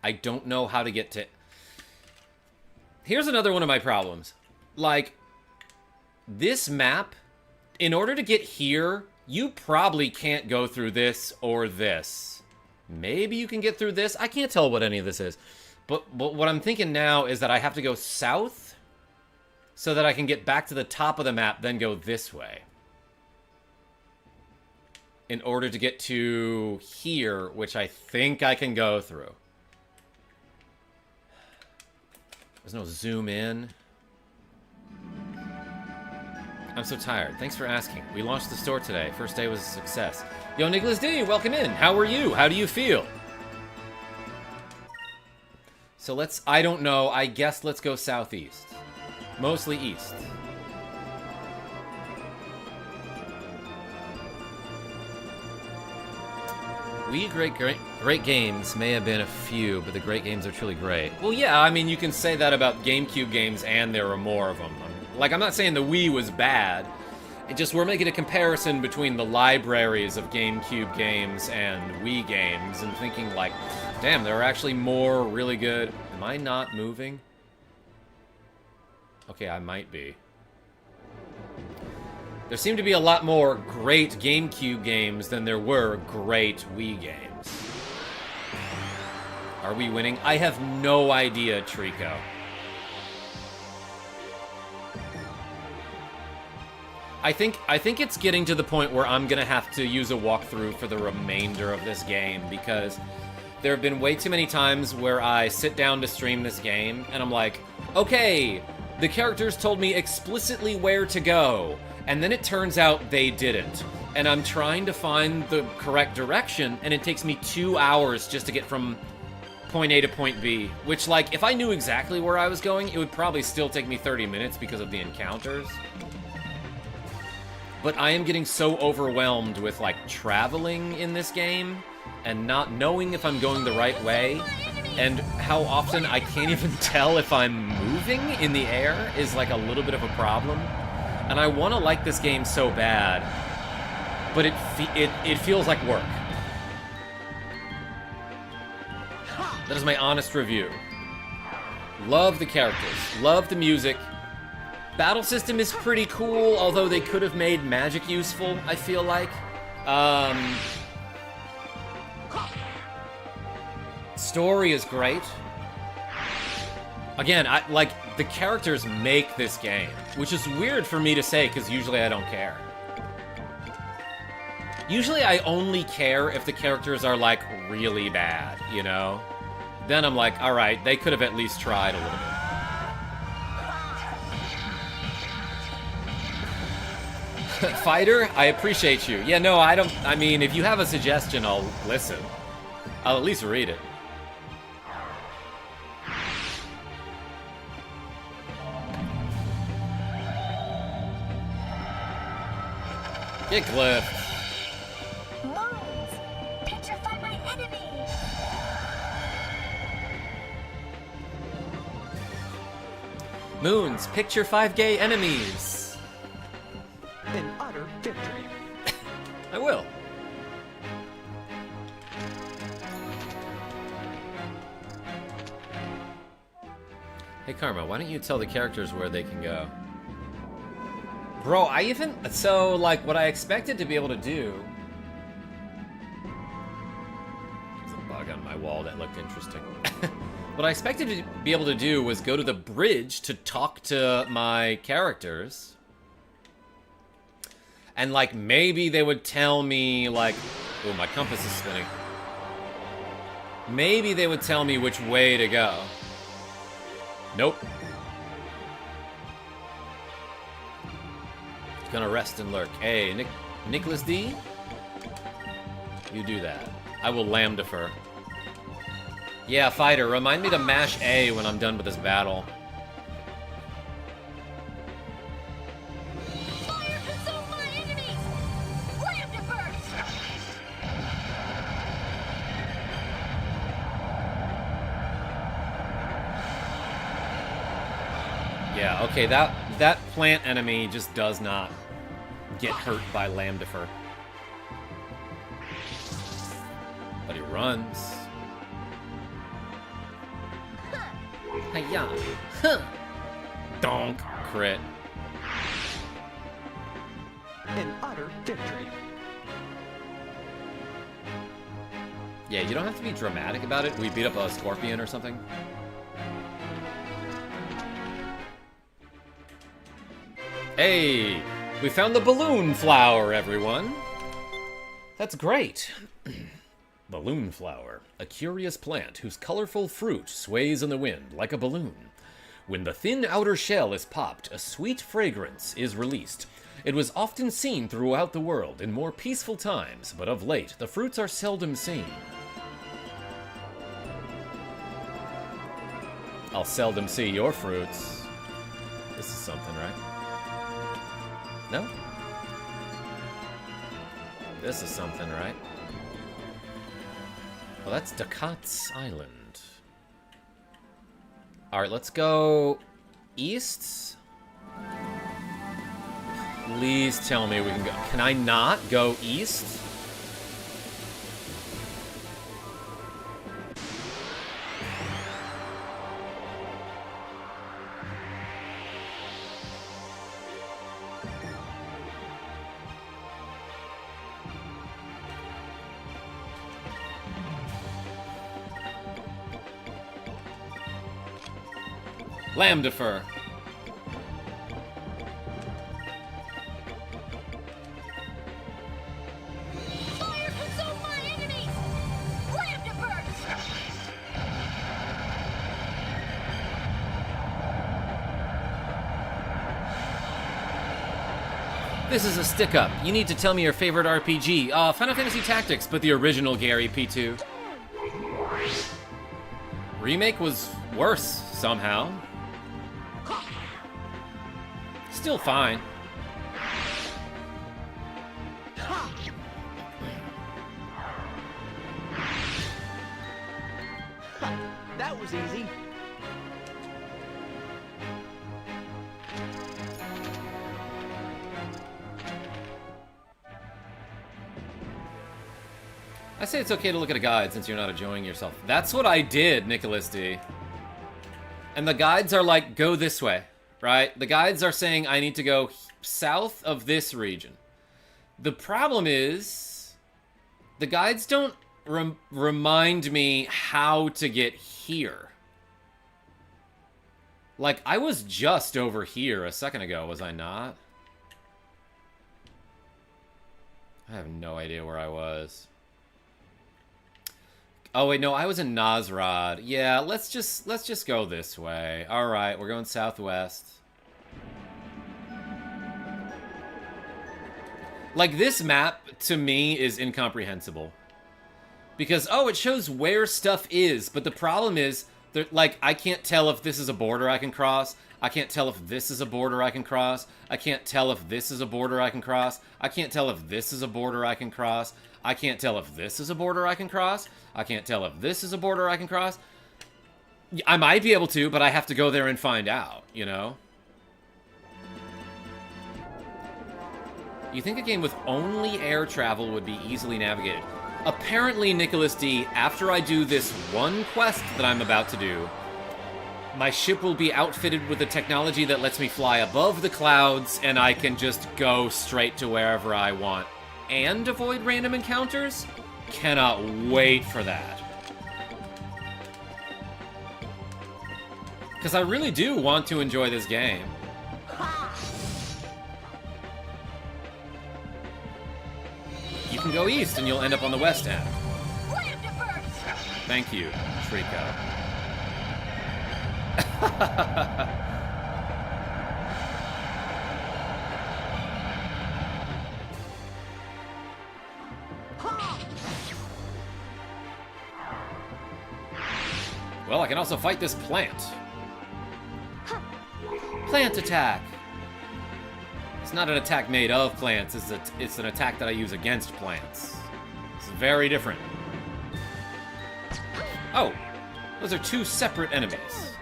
I don't know how to get to... Here's another one of my problems. Like, this map, in order to get here, you probably can't go through this or this. Maybe you can get through this. I can't tell what any of this is. But what I'm thinking now is that I have to go south so that I can get back to the top of the map, then go this way. In order to get to here, which I think I can go through. There's no zoom in. I'm so tired. Thanks for asking. We launched the store today. First day was a success. Yo, Nicholas D, welcome in. How are you? How do you feel? So let's, I don't know, I guess let's go southeast. Mostly east. Great games may have been a few, but the great games are truly great. Well, yeah, I mean, you can say that about GameCube games, and there are more of them. Like, I'm not saying the Wii was bad. It just, we're making a comparison between the libraries of GameCube games and Wii games, and thinking, like, damn, there are actually more really good... Am I not moving? Okay, I might be. There seem to be a lot more great GameCube games than there were great Wii games. Are we winning? I have no idea, Trico. I think it's getting to the point where I'm gonna have to use a walkthrough for the remainder of this game, because there have been way too many times where I sit down to stream this game and I'm like, okay, the characters told me explicitly where to go, and then it turns out they didn't. And I'm trying to find the correct direction, and it takes me 2 hours just to get from point A to point B, which, like, if I knew exactly where I was going, it would probably still take me 30 minutes because of the encounters. But I am getting so overwhelmed with, like, traveling in this game and not knowing if I'm going the right way, and how often I can't even tell if I'm moving in the air is, like, a little bit of a problem. And I want to like this game so bad, but it feels like work. That is my honest review. Love the characters, love the music. Battle system is pretty cool, although they could have made magic useful, I feel like. Story is great. Again, the characters make this game, which is weird for me to say, because usually I don't care. Usually I only care if the characters are, like, really bad, you know? Then I'm like, alright, they could have at least tried a little bit. Fighter, I appreciate you. Yeah, no, I mean, if you have a suggestion, I'll listen. I'll at least read it. Get glyphed. Moons, petrify my enemy. Moons, picture 5 gay enemies. An utter victory. I will. Hey, Karma, why don't you tell the characters where they can go? Bro, so, like, what I expected to be able to do... There's a bug on my wall that looked interesting. What I expected to be able to do was go to the bridge to talk to my characters. And, like, maybe they would tell me, like... Oh, my compass is spinning. Maybe they would tell me which way to go. Nope. Gonna rest and lurk. Hey, Nicholas D? You do that. I will lamb defer. Yeah, fighter, remind me to mash A when I'm done with this battle. Fire consume my enemies! Lamb diverse! Yeah, okay, that plant enemy just does not get hurt by lamb defer. But he runs. Hi-ya. Huh. Donk. Crit. An utter victory. Yeah, you don't have to be dramatic about it. We beat up a scorpion or something. Hey, we found the balloon flower, everyone. That's great. Balloon flower, a curious plant whose colorful fruit sways in the wind like a balloon. When the thin outer shell is popped, a sweet fragrance is released. It was often seen throughout the world in more peaceful times, but of late, the fruits are seldom seen. I'll seldom see your fruits. This is something, right? No? This is something, right? Well, that's Ducat's Island. Alright, let's go east. Please tell me we can go. Can I not go east? Lambda fur. Fire consume my enemies! Lambda burst! This is a stick-up. You need to tell me your favorite RPG. Final Fantasy Tactics, but the original Gary P2. Remake was worse, somehow. Still fine. That was easy. I say it's okay to look at a guide since you're not enjoying yourself. That's what I did, Nicholas D. And the guides are like, go this way, right? The guides are saying I need to go south of this region. The problem is, the guides don't remind me how to get here. Like, I was just over here a second ago, was I not? I have no idea where I was. Oh wait, no, I was in Nosrod. Yeah, let's just go this way. All right, we're going southwest. Like, this map to me is incomprehensible. Because it shows where stuff is, but the problem is like, I can't tell if this is a border I can cross. I can't tell if this is a border I can cross. I can't tell if this is a border I can cross. I can't tell if this is a border I can cross. I can't tell if this is a border I can cross. I can't tell if this is a border I can cross. I might be able to, but I have to go there and find out, you know? You think a game with only air travel would be easily navigated? Apparently, Nicholas D, after I do this one quest that I'm about to do, my ship will be outfitted with the technology that lets me fly above the clouds, and I can just go straight to wherever I want and avoid random encounters? Cannot wait for that. Because I really do want to enjoy this game. You can go east and you'll end up on the west end. Thank you, Trico. Well, I can also fight this plant. Plant attack! It's not an attack made of plants, it's an attack that I use against plants. It's very different. Oh, those are two separate enemies.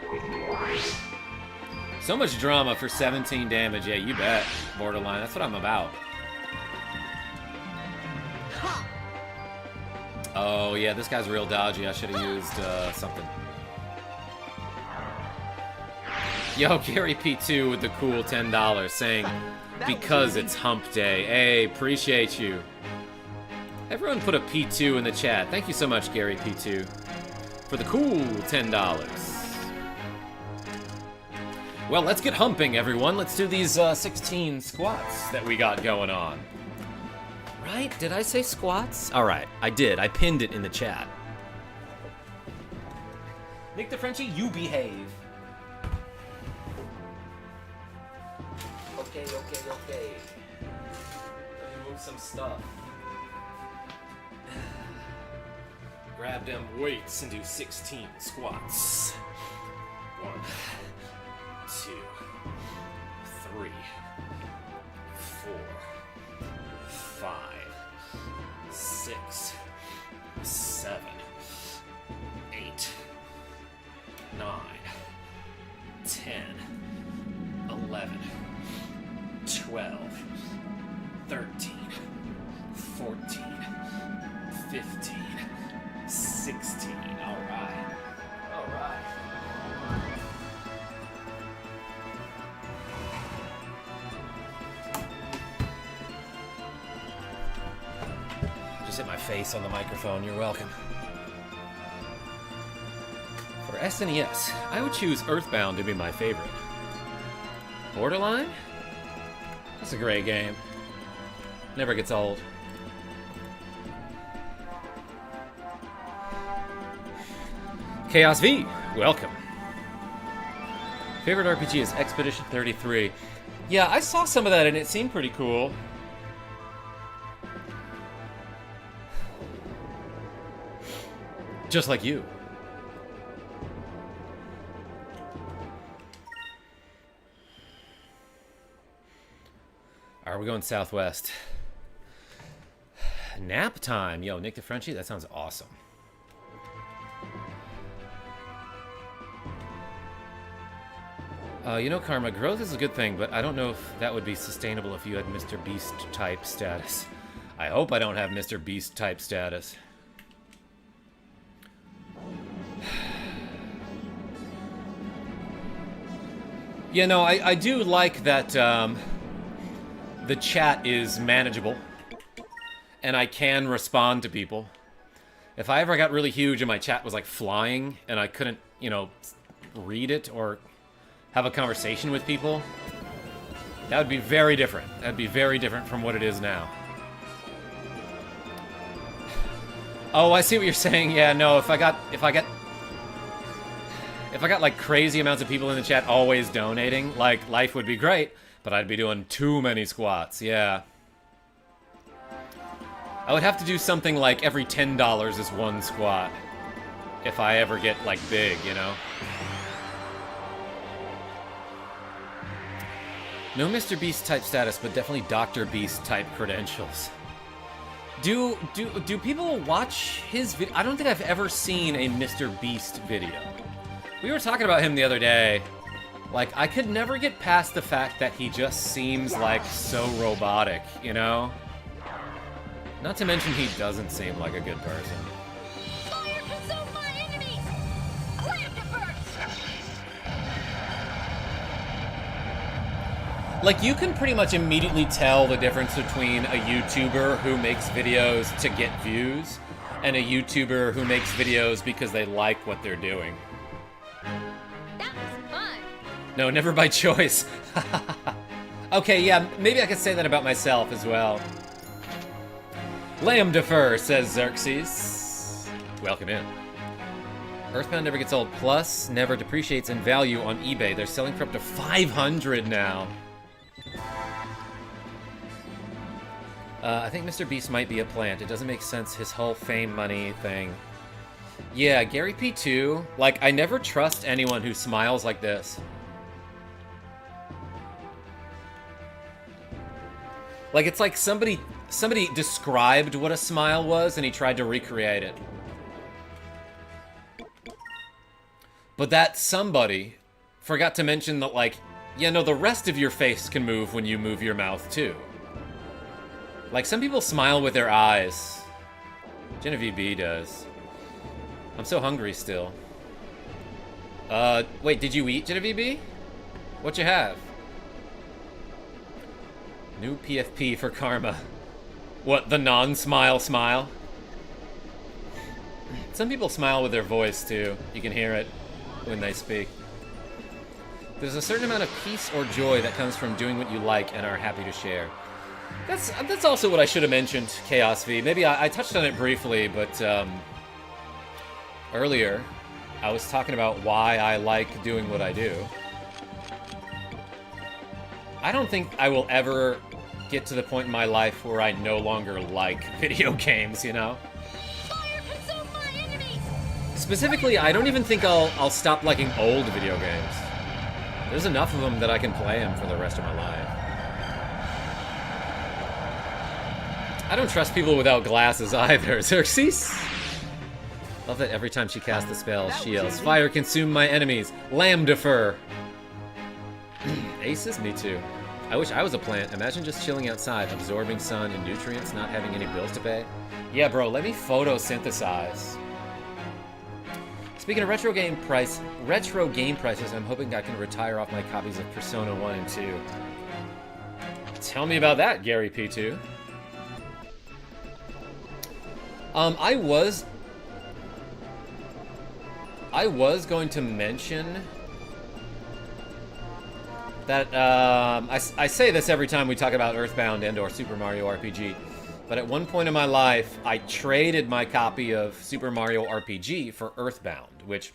So much drama for 17 damage. Yeah, you bet, Borderline. That's what I'm about. Oh, yeah, this guy's real dodgy. I should have used something. Yo, Gary P2 with the cool $10 saying, because it's hump day. Hey, appreciate you. Everyone put a P2 in the chat. Thank you so much, Gary P2, for the cool $10. Well, let's get humping, everyone. Let's do these 16 squats that we got going on. Right? Did I say squats? All right, I did. I pinned it in the chat. Nick the Frenchie, you behave. Okay. Let me move some stuff. Grab them weights and do 16 squats. 1, 2, 3, 4, 5, 6, 7, 8, 9, 10, 11, 12, 13, 14, 15, 16. All right. Just hit my face on the microphone. You're welcome. For SNES, I would choose Earthbound to be my favorite. Borderline? That's a great game. Never gets old. Chaos V, welcome. Favorite RPG is Expedition 33. Yeah, I saw some of that and it seemed pretty cool. Just like you. Alright, we're going southwest. Nap time. Yo, Nick the Frenchie, that sounds awesome. You know, Karma, growth is a good thing, but I don't know if that would be sustainable if you had Mr. Beast-type status. I hope I don't have Mr. Beast-type status. Yeah, no, I do like that the chat is manageable, and I can respond to people. If I ever got really huge and my chat was like flying, and I couldn't, you know, read it or have a conversation with people, that would be very different. That'd be very different from what it is now. Oh, I see what you're saying. Yeah, no, if I got like crazy amounts of people in the chat always donating, like, life would be great, but I'd be doing too many squats, yeah. I would have to do something like every $10 is one squat. If I ever get, like, big, you know? No Mr. Beast type status, but definitely Dr. Beast type credentials. Do people watch his video? I don't think I've ever seen a Mr. Beast video. We were talking about him the other day. Like, I could never get past the fact that he just seems like so robotic, you know? Not to mention he doesn't seem like a good person. Fire consume my enemies! Clamp to burst! Like, you can pretty much immediately tell the difference between a YouTuber who makes videos to get views and a YouTuber who makes videos because they like what they're doing. That was fun! No, never by choice. Okay, yeah, maybe I could say that about myself as well. Lamb defer, says Xerxes. Welcome in. Earthbound never gets old, plus never depreciates in value on eBay. They're selling for up to 500 now. I think Mr. Beast might be a plant. It doesn't make sense, his whole fame money thing. Yeah, Gary P too. Like, I never trust anyone who smiles like this. Like, it's like somebody described what a smile was and he tried to recreate it. But that somebody forgot to mention that, like, yeah, no, the rest of your face can move when you move your mouth too. Like, some people smile with their eyes. Genevieve B does. I'm so hungry still. Wait, did you eat, Genevieve B? What you have? New PFP for Karma. What, the non-smile smile? Some people smile with their voice, too. You can hear it when they speak. There's a certain amount of peace or joy that comes from doing what you like and are happy to share. That's also what I should have mentioned, Chaos V. Maybe I touched on it briefly, but earlier I was talking about why I like doing what I do. I don't think I will ever get to the point in my life where I no longer like video games, you know? Fire consume my enemies! Specifically, I don't even think I'll stop liking old video games. There's enough of them that I can play them for the rest of my life. I don't trust people without glasses either. Xerxes? Love that every time she casts a spell, she yells, "Fire consume my enemies! Lamb defer!" Aces? Me too. I wish I was a plant. Imagine just chilling outside, absorbing sun and nutrients, not having any bills to pay. Yeah, bro, let me photosynthesize. Speaking of retro game prices, I'm hoping I can retire off my copies of Persona 1 and 2. Tell me about that, Gary P2. I was going to mention that I say this every time we talk about Earthbound and or Super Mario RPG, but at one point in my life, I traded my copy of Super Mario RPG for Earthbound, which,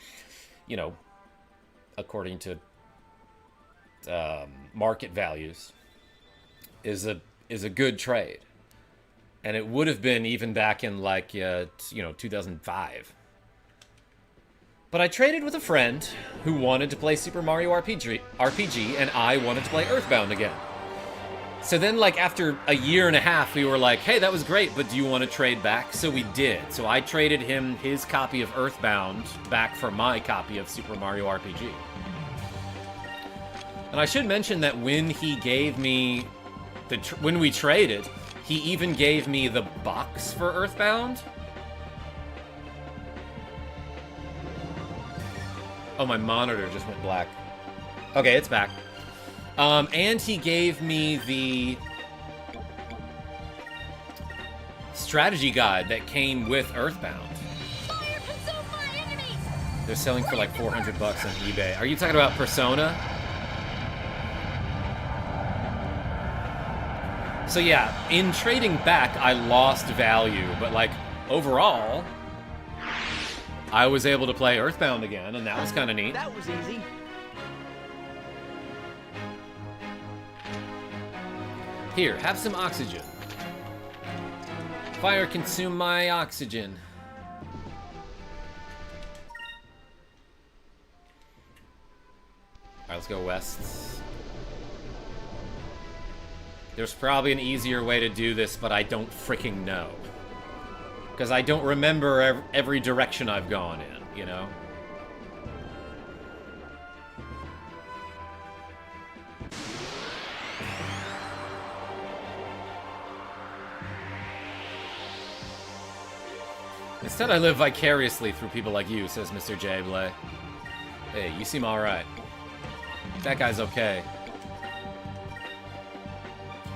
you know, according to market values, is a good trade. And it would have been even back in, like, 2005. But I traded with a friend who wanted to play Super Mario RPG, and I wanted to play Earthbound again. So then, like, after a year and a half, we were like, hey, that was great, but do you want to trade back? So we did. So I traded him his copy of Earthbound back for my copy of Super Mario RPG. And I should mention that when he gave me when we traded, he even gave me the box for Earthbound. Oh, my monitor just went black. Okay, it's back. And he gave me the strategy guide that came with Earthbound. Fire consume my enemies! They're selling for like $400 on eBay. Are you talking about Persona? So yeah, in trading back, I lost value, but like overall, I was able to play Earthbound again, and that was kind of neat. That was easy. Here, have some oxygen. Fire consume my oxygen. Alright, let's go west. There's probably an easier way to do this, but I don't freaking know. Because I don't remember every direction I've gone in, you know? Instead, I live vicariously through people like you, says Mr. J. Blay. Hey, you seem alright. That guy's okay.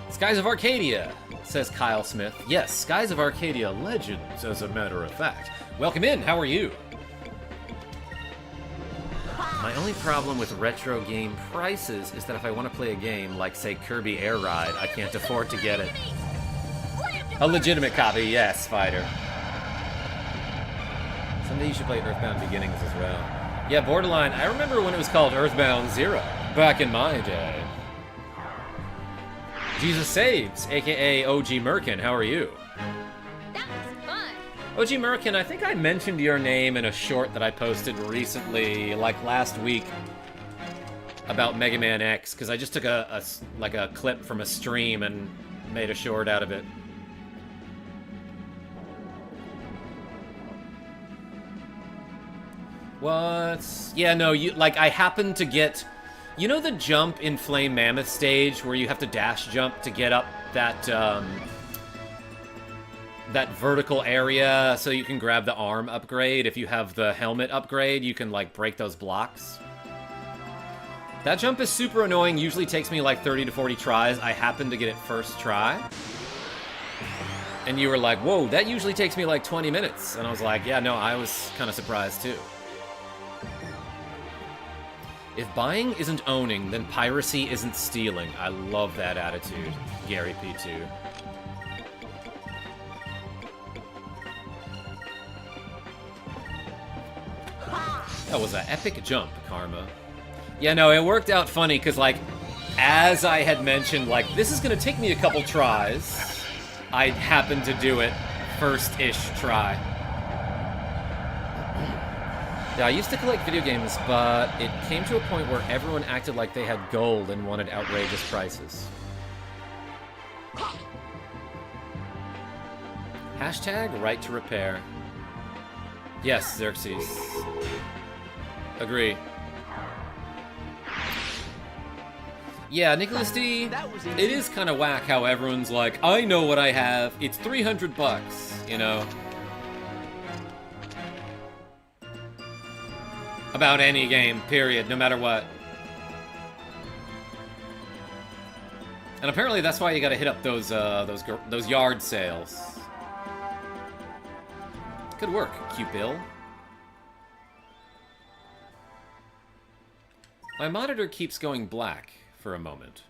Skies of Arcadia, says Kyle Smith. Yes, Skies of Arcadia Legends, as a matter of fact. Welcome in, how are you? My only problem with retro game prices is that if I want to play a game like, say, Kirby Air Ride, I can't afford to get it. A legitimate copy, yes, Spider. Someday you should play Earthbound Beginnings as well. Yeah, Borderline, I remember when it was called Earthbound Zero, back in my day. Jesus Saves, aka OG Merkin, how are you? That was fun. OG Merkin, I think I mentioned your name in a short that I posted recently, like last week, about Mega Man X, because I just took a clip from a stream and made a short out of it. What? Yeah, no, I happened to get... You know the jump in Flame Mammoth stage where you have to dash jump to get up that, that vertical area so you can grab the arm upgrade? If you have the helmet upgrade, you can, like, break those blocks. That jump is super annoying, usually takes me, like, 30 to 40 tries. I happened to get it first try. And you were like, whoa, that usually takes me, like, 20 minutes. And I was like, yeah, no, I was kind of surprised, too. If buying isn't owning, then piracy isn't stealing. I love that attitude, Gary P2. That was an epic jump, Karma. Yeah, no, it worked out funny, because, like, as I had mentioned, like, this is going to take me a couple tries, I happened to do it first-ish try. Yeah, I used to collect video games, but it came to a point where everyone acted like they had gold and wanted outrageous prices. Hashtag right to repair. Yes, Xerxes. Agree. Yeah, Nicholas D, it is kind of whack how everyone's like, I know what I have, it's $300, you know? About any game, period, no matter what. And apparently that's why you gotta hit up those yard sales. Good work, Q-Bill. My monitor keeps going black for a moment.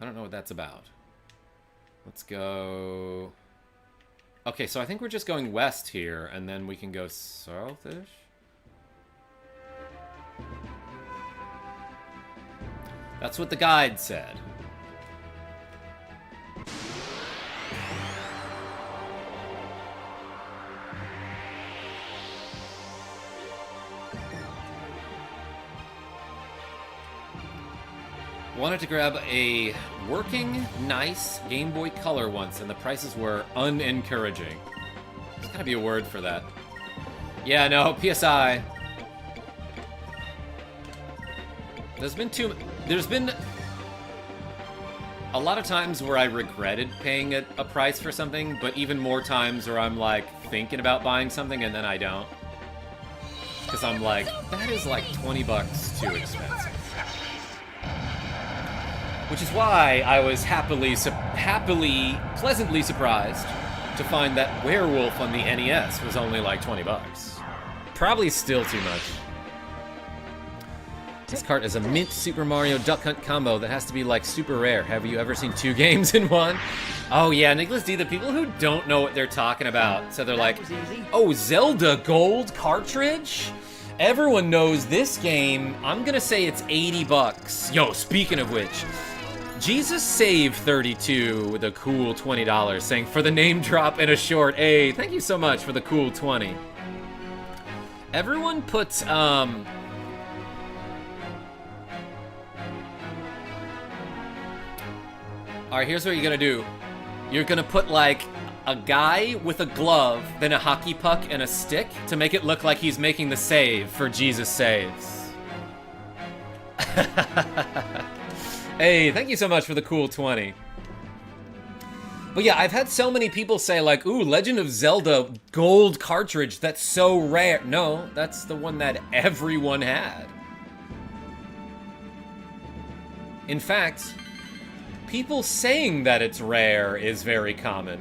I don't know what that's about. Let's go... Okay, so I think we're just going west here, and then we can go southish? That's what the guide said. Wanted to grab a working, nice Game Boy Color once, and the prices were unencouraging. There's gotta be a word for that. Yeah, no, PSI. There's been a lot of times where I regretted paying a price for something, but even more times where I'm, like, thinking about buying something and then I don't. Because I'm like, that is like 20 bucks too expensive. Which is why I was pleasantly surprised to find that Werewolf on the NES was only like 20 bucks. Probably still too much. This cart is a mint Super Mario Duck Hunt combo that has to be like super rare. Have you ever seen 2 games in one? Oh yeah, Nicholas D, the people who don't know what they're talking about. So they're like, oh, Zelda Gold cartridge? Everyone knows this game. I'm gonna say it's 80 bucks. Yo, speaking of which, Jesus Save 32 with a cool $20 saying, for the name drop in a short, hey, thank you so much for the cool 20. Everyone puts, Alright, here's what you're gonna do. You're gonna put, like, a guy with a glove, then a hockey puck and a stick to make it look like he's making the save for Jesus Saves. Hey, thank you so much for the cool 20. But yeah, I've had so many people say, like, ooh, Legend of Zelda Gold cartridge, that's so rare. No, that's the one that everyone had. In fact, people saying that it's rare is very common.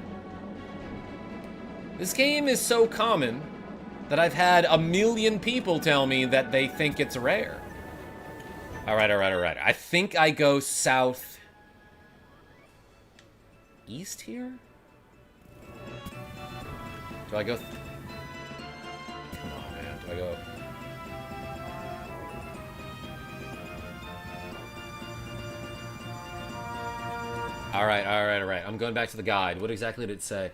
This game is so common that I've had 1 million people tell me that they think it's rare. Alright. I think I go south... east here? Do I go... Come on, man. Do I go... Alright. I'm going back to the guide. What exactly did it say?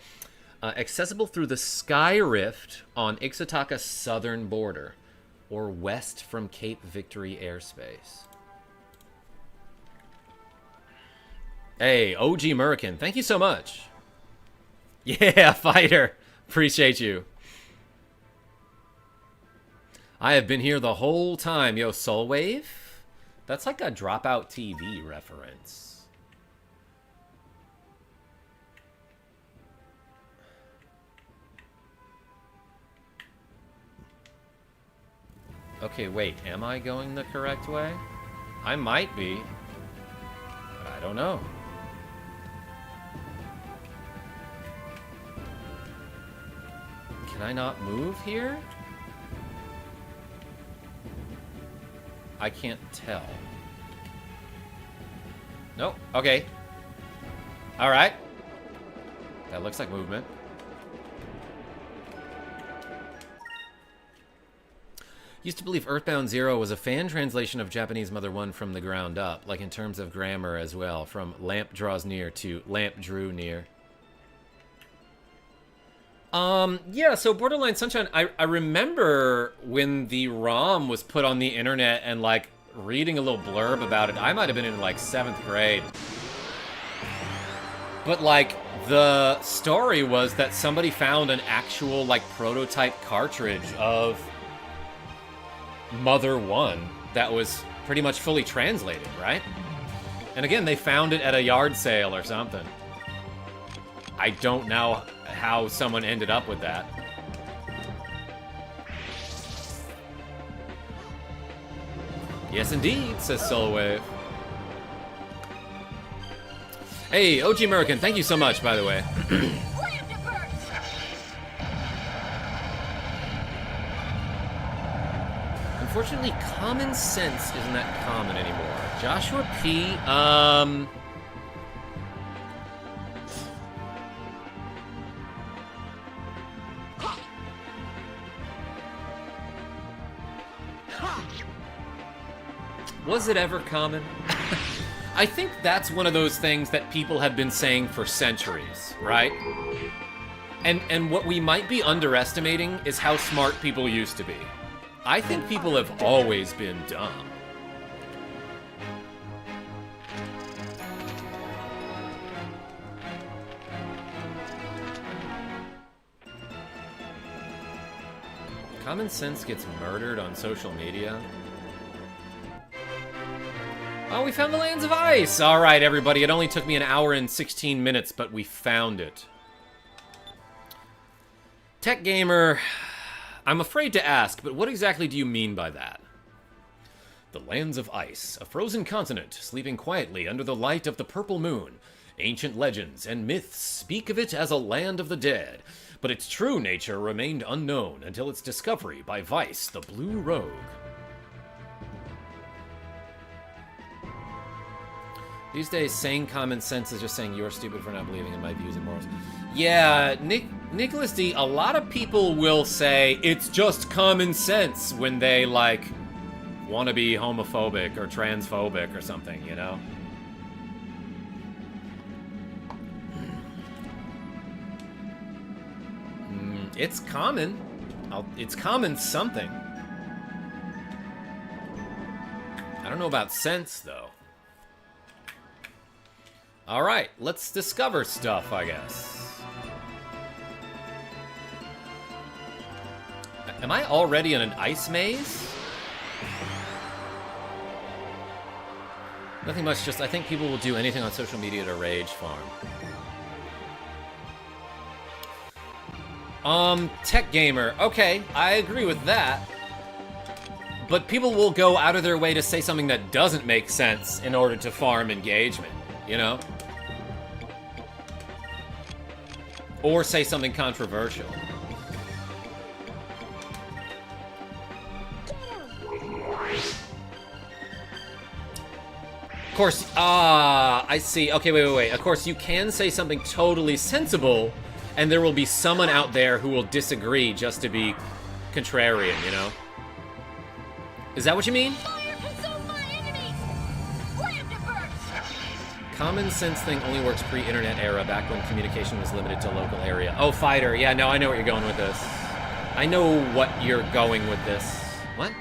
Accessible through the Sky Rift on Ixotaka's southern border, or west from Cape Victory airspace. Hey, OG Murican, thank you so much. Yeah, fighter. Appreciate you. I have been here the whole time. Yo, Soul Wave? That's like a Dropout TV reference. Okay, wait, am I going the correct way? I might be, but I don't know. Can I not move here? I can't tell. Nope, okay. Alright. That looks like movement. Used to believe Earthbound Zero was a fan translation of Japanese Mother 1 from the ground up, like in terms of grammar as well, from lamp draws near to lamp drew near. Yeah, so Borderline Sunshine, I remember when the ROM was put on the internet and, like, reading a little blurb about it. I might have been in, like, 7th grade. But, like, the story was that somebody found an actual, like, prototype cartridge of Mother 1 that was pretty much fully translated, right? And again, they found it at a yard sale or something. I don't know how someone ended up with that. Yes, indeed, says Soulwave. Hey, OG American, thank you so much, by the way. Unfortunately, common sense isn't that common anymore. Joshua P. Was it ever common? I think that's one of those things that people have been saying for centuries, right? And what we might be underestimating is how smart people used to be. I think people have always been dumb. Common sense gets murdered on social media. Oh, we found the Lands of Ice! Alright, everybody, it only took me an hour and 16 minutes, but we found it. Tech Gamer, I'm afraid to ask, but what exactly do you mean by that? The Lands of Ice, a frozen continent, sleeping quietly under the light of the purple moon. Ancient legends and myths speak of it as a land of the dead, but its true nature remained unknown until its discovery by Vice, the Blue Rogue. These days, saying common sense is just saying you're stupid for not believing in my views and morals. Yeah, Nicholas D, a lot of people will say it's just common sense when they, like, want to be homophobic or transphobic or something, you know? It's common. It's common something. I don't know about sense, though. Alright, let's discover stuff, I guess. Am I already in an ice maze? Nothing much, just I think people will do anything on social media to rage farm. Tech Gamer. Okay, I agree with that. But people will go out of their way to say something that doesn't make sense in order to farm engagement, you know? Or say something controversial. Of course, I see. Okay, wait. Of course, you can say something totally sensible, and there will be someone out there who will disagree just to be contrarian, you know? Is that what you mean? Fire consume my enemies! Land diverts! Common sense thing only works pre-internet era, back when communication was limited to local area. Oh, fighter. Yeah, no, I know what you're going with this. I know what you're going with this. What?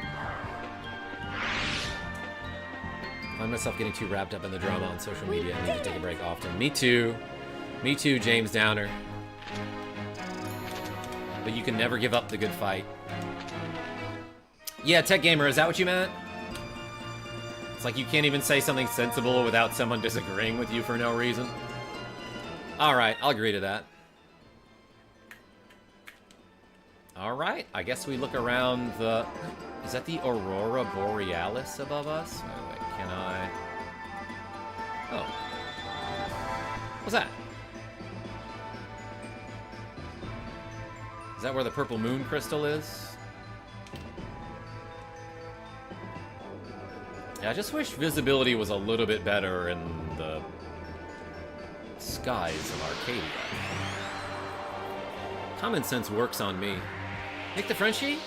I find myself getting too wrapped up in the drama on social media. I need to take a break often. Me too. Me too, James Downer. But you can never give up the good fight. Yeah, Tech Gamer, is that what you meant? It's like you can't even say something sensible without someone disagreeing with you for no reason. Alright, I'll agree to that. Alright, I guess we look around the... Is that the Aurora Borealis above us? Wait, can I... Oh. What's that? Is that where the purple moon crystal is? Yeah, I just wish visibility was a little bit better in the Skies of Arcadia. Common sense works on me. Nick the Frenchie?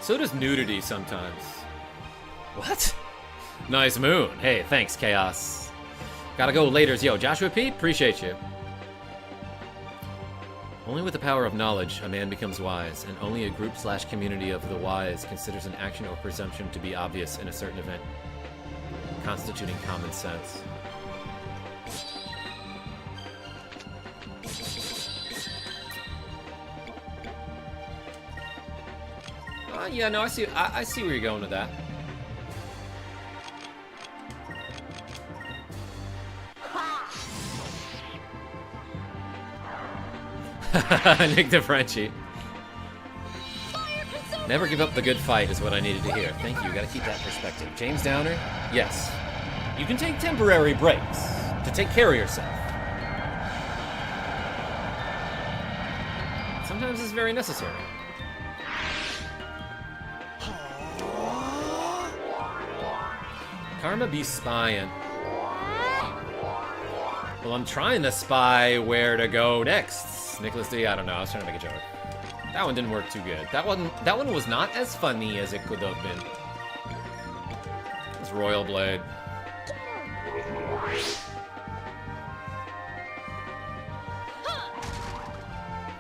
So does nudity sometimes. What? Nice moon. Hey, thanks, Chaos. Gotta go laters. Yo, Joshua P, appreciate you. Only with the power of knowledge a man becomes wise, and only a group/community of the wise considers an action or presumption to be obvious in a certain event, constituting common sense. Yeah, no, I see where you're going with that. Nick the Frenchie. Never give up the good fight is what I needed to hear. Thank you, gotta keep that perspective. James Downer? Yes. You can take temporary breaks to take care of yourself. Sometimes it's very necessary. Karma be spying. Well, I'm trying to spy where to go next. Nicholas D, I don't know. I was trying to make a joke. That one didn't work too good. That one was not as funny as it could have been. It's Royal Blade.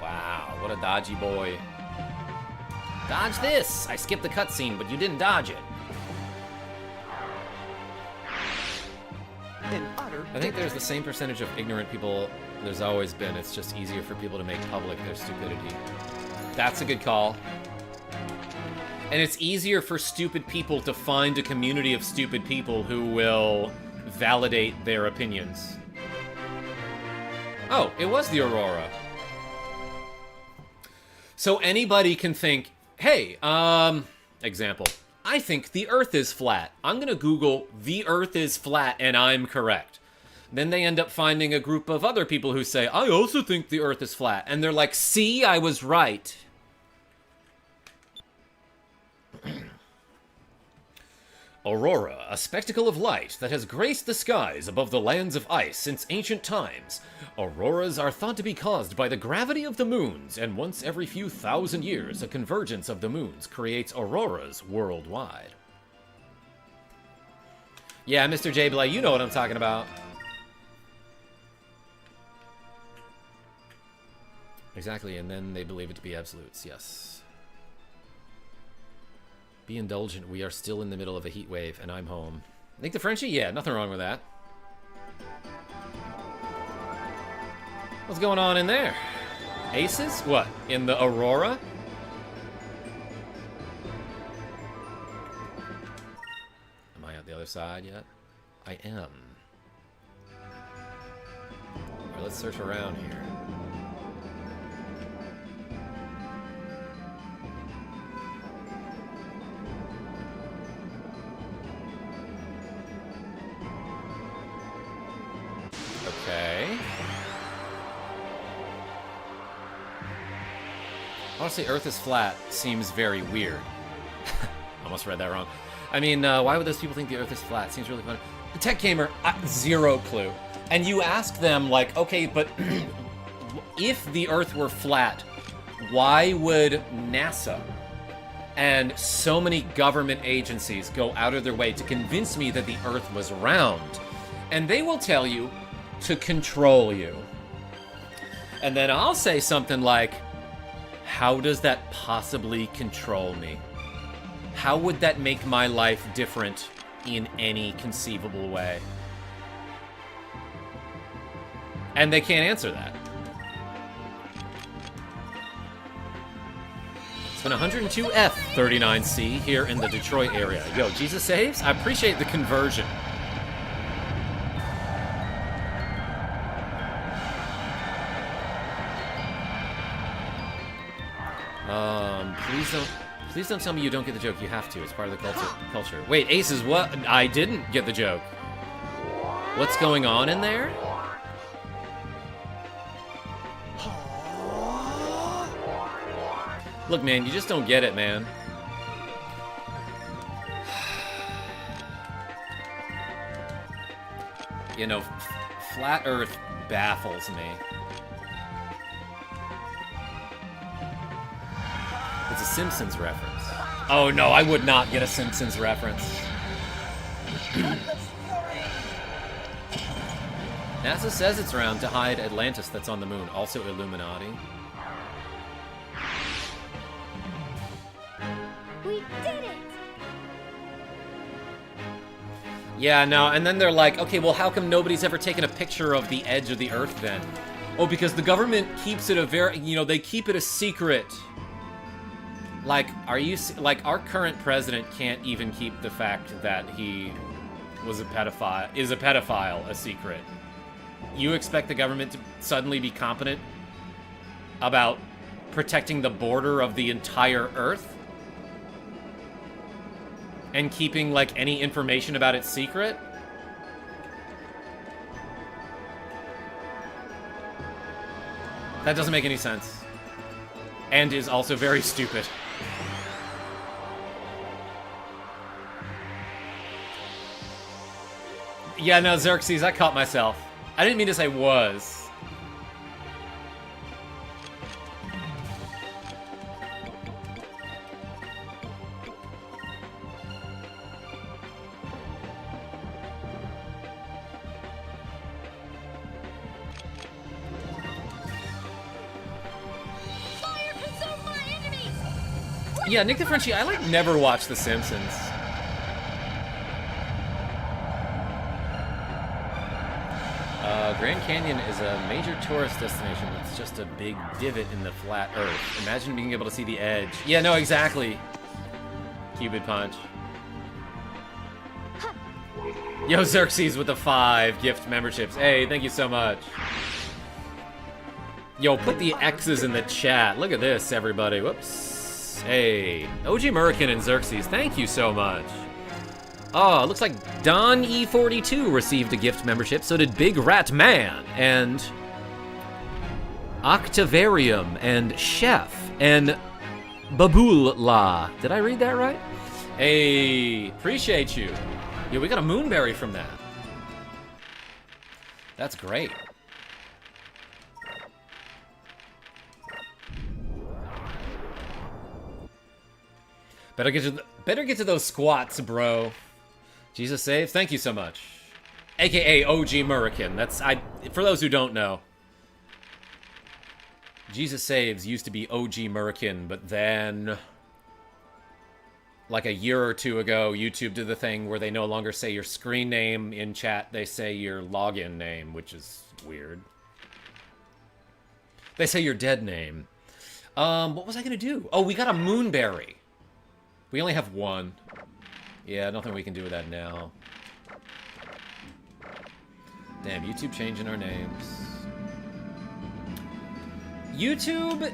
Wow, what a dodgy boy. Dodge this! I skipped the cutscene, but you didn't dodge it. I think there's the same percentage of ignorant people there's always been. It's just easier for people to make public their stupidity. That's a good call. And it's easier for stupid people to find a community of stupid people who will validate their opinions. Oh, it was the Aurora. So anybody can think, hey, example, I think the Earth is flat. I'm gonna Google, the Earth is flat, and I'm correct. Then they end up finding a group of other people who say, I also think the Earth is flat. And they're like, see, I was right. Aurora, a spectacle of light that has graced the skies above the lands of ice since ancient times. Auroras are thought to be caused by the gravity of the moons, and once every few thousand years, a convergence of the moons creates auroras worldwide. Yeah, Mr. J. Blay, you know what I'm talking about. Exactly, and then they believe it to be absolutes, yes. Be indulgent, we are still in the middle of a heat wave, and I'm home. Think the Frenchie? Yeah, nothing wrong with that. What's going on in there? Aces? What, in the Aurora? Am I at the other side yet? I am. Alright, let's search around here. Okay. Honestly, Earth is flat seems very weird. Almost read that wrong. I mean, why would those people think the Earth is flat? Seems really funny. The Tech Gamer, zero clue. And you ask them, like, okay, but if the Earth were flat, why would NASA and so many government agencies go out of their way to convince me that the Earth was round? And they will tell you, to control you. And then I'll say something like, how does that possibly control me? How would that make my life different in any conceivable way? And they can't answer that. It's been 102F 39C here in the Detroit area. Yo, Jesus saves? I appreciate the conversion. Please don't tell me you don't get the joke. You have to. It's part of the culture. Wait, Aces, what? I didn't get the joke. What's going on in there? Look, man, you just don't get it, man. You know, Flat Earth baffles me. It's a Simpsons reference. Oh no, I would not get a Simpsons reference. NASA says it's round to hide Atlantis that's on the moon. Also Illuminati. We did it! Yeah, no, and then they're like, okay, well, how come nobody's ever taken a picture of the edge of the Earth then? Oh, because the government keeps it a very, they keep it a secret. Like, our current president can't even keep the fact that he is a pedophile a secret. You expect the government to suddenly be competent about protecting the border of the entire Earth? And keeping, like, any information about it secret? That doesn't make any sense. And is also very stupid. Yeah, no, Xerxes, I caught myself. I didn't mean to say was. Fire consume my enemies! Yeah, Nick the Frenchie, I like never watched The Simpsons. Grand Canyon is a major tourist destination. It's just a big divot in the flat earth. Imagine being able to see the edge. Yeah, no, exactly. Cupid Punch. Yo, Xerxes with the 5 gift memberships. Hey, thank you so much. Yo, put the X's in the chat. Look at this, everybody. Whoops. Hey, OG American and Xerxes, thank you so much. Oh, it looks like Don E42 received a gift membership. So did Big Rat Man and Octavarium and Chef and Babool La. Did I read that right? Hey, appreciate you. Yeah, we got a Moonberry from that. That's great. Better get to those squats, bro. Jesus saves. Thank you so much. AKA OG Murican. That's for those who don't know. Jesus Saves used to be OG Murican, but then like a year or two ago, YouTube did the thing where they no longer say your screen name in chat, they say your login name, which is weird. They say your dead name. What was I gonna do? Oh, we got a Moonberry. We only have one. Yeah, nothing we can do with that now. Damn, YouTube changing our names. YouTube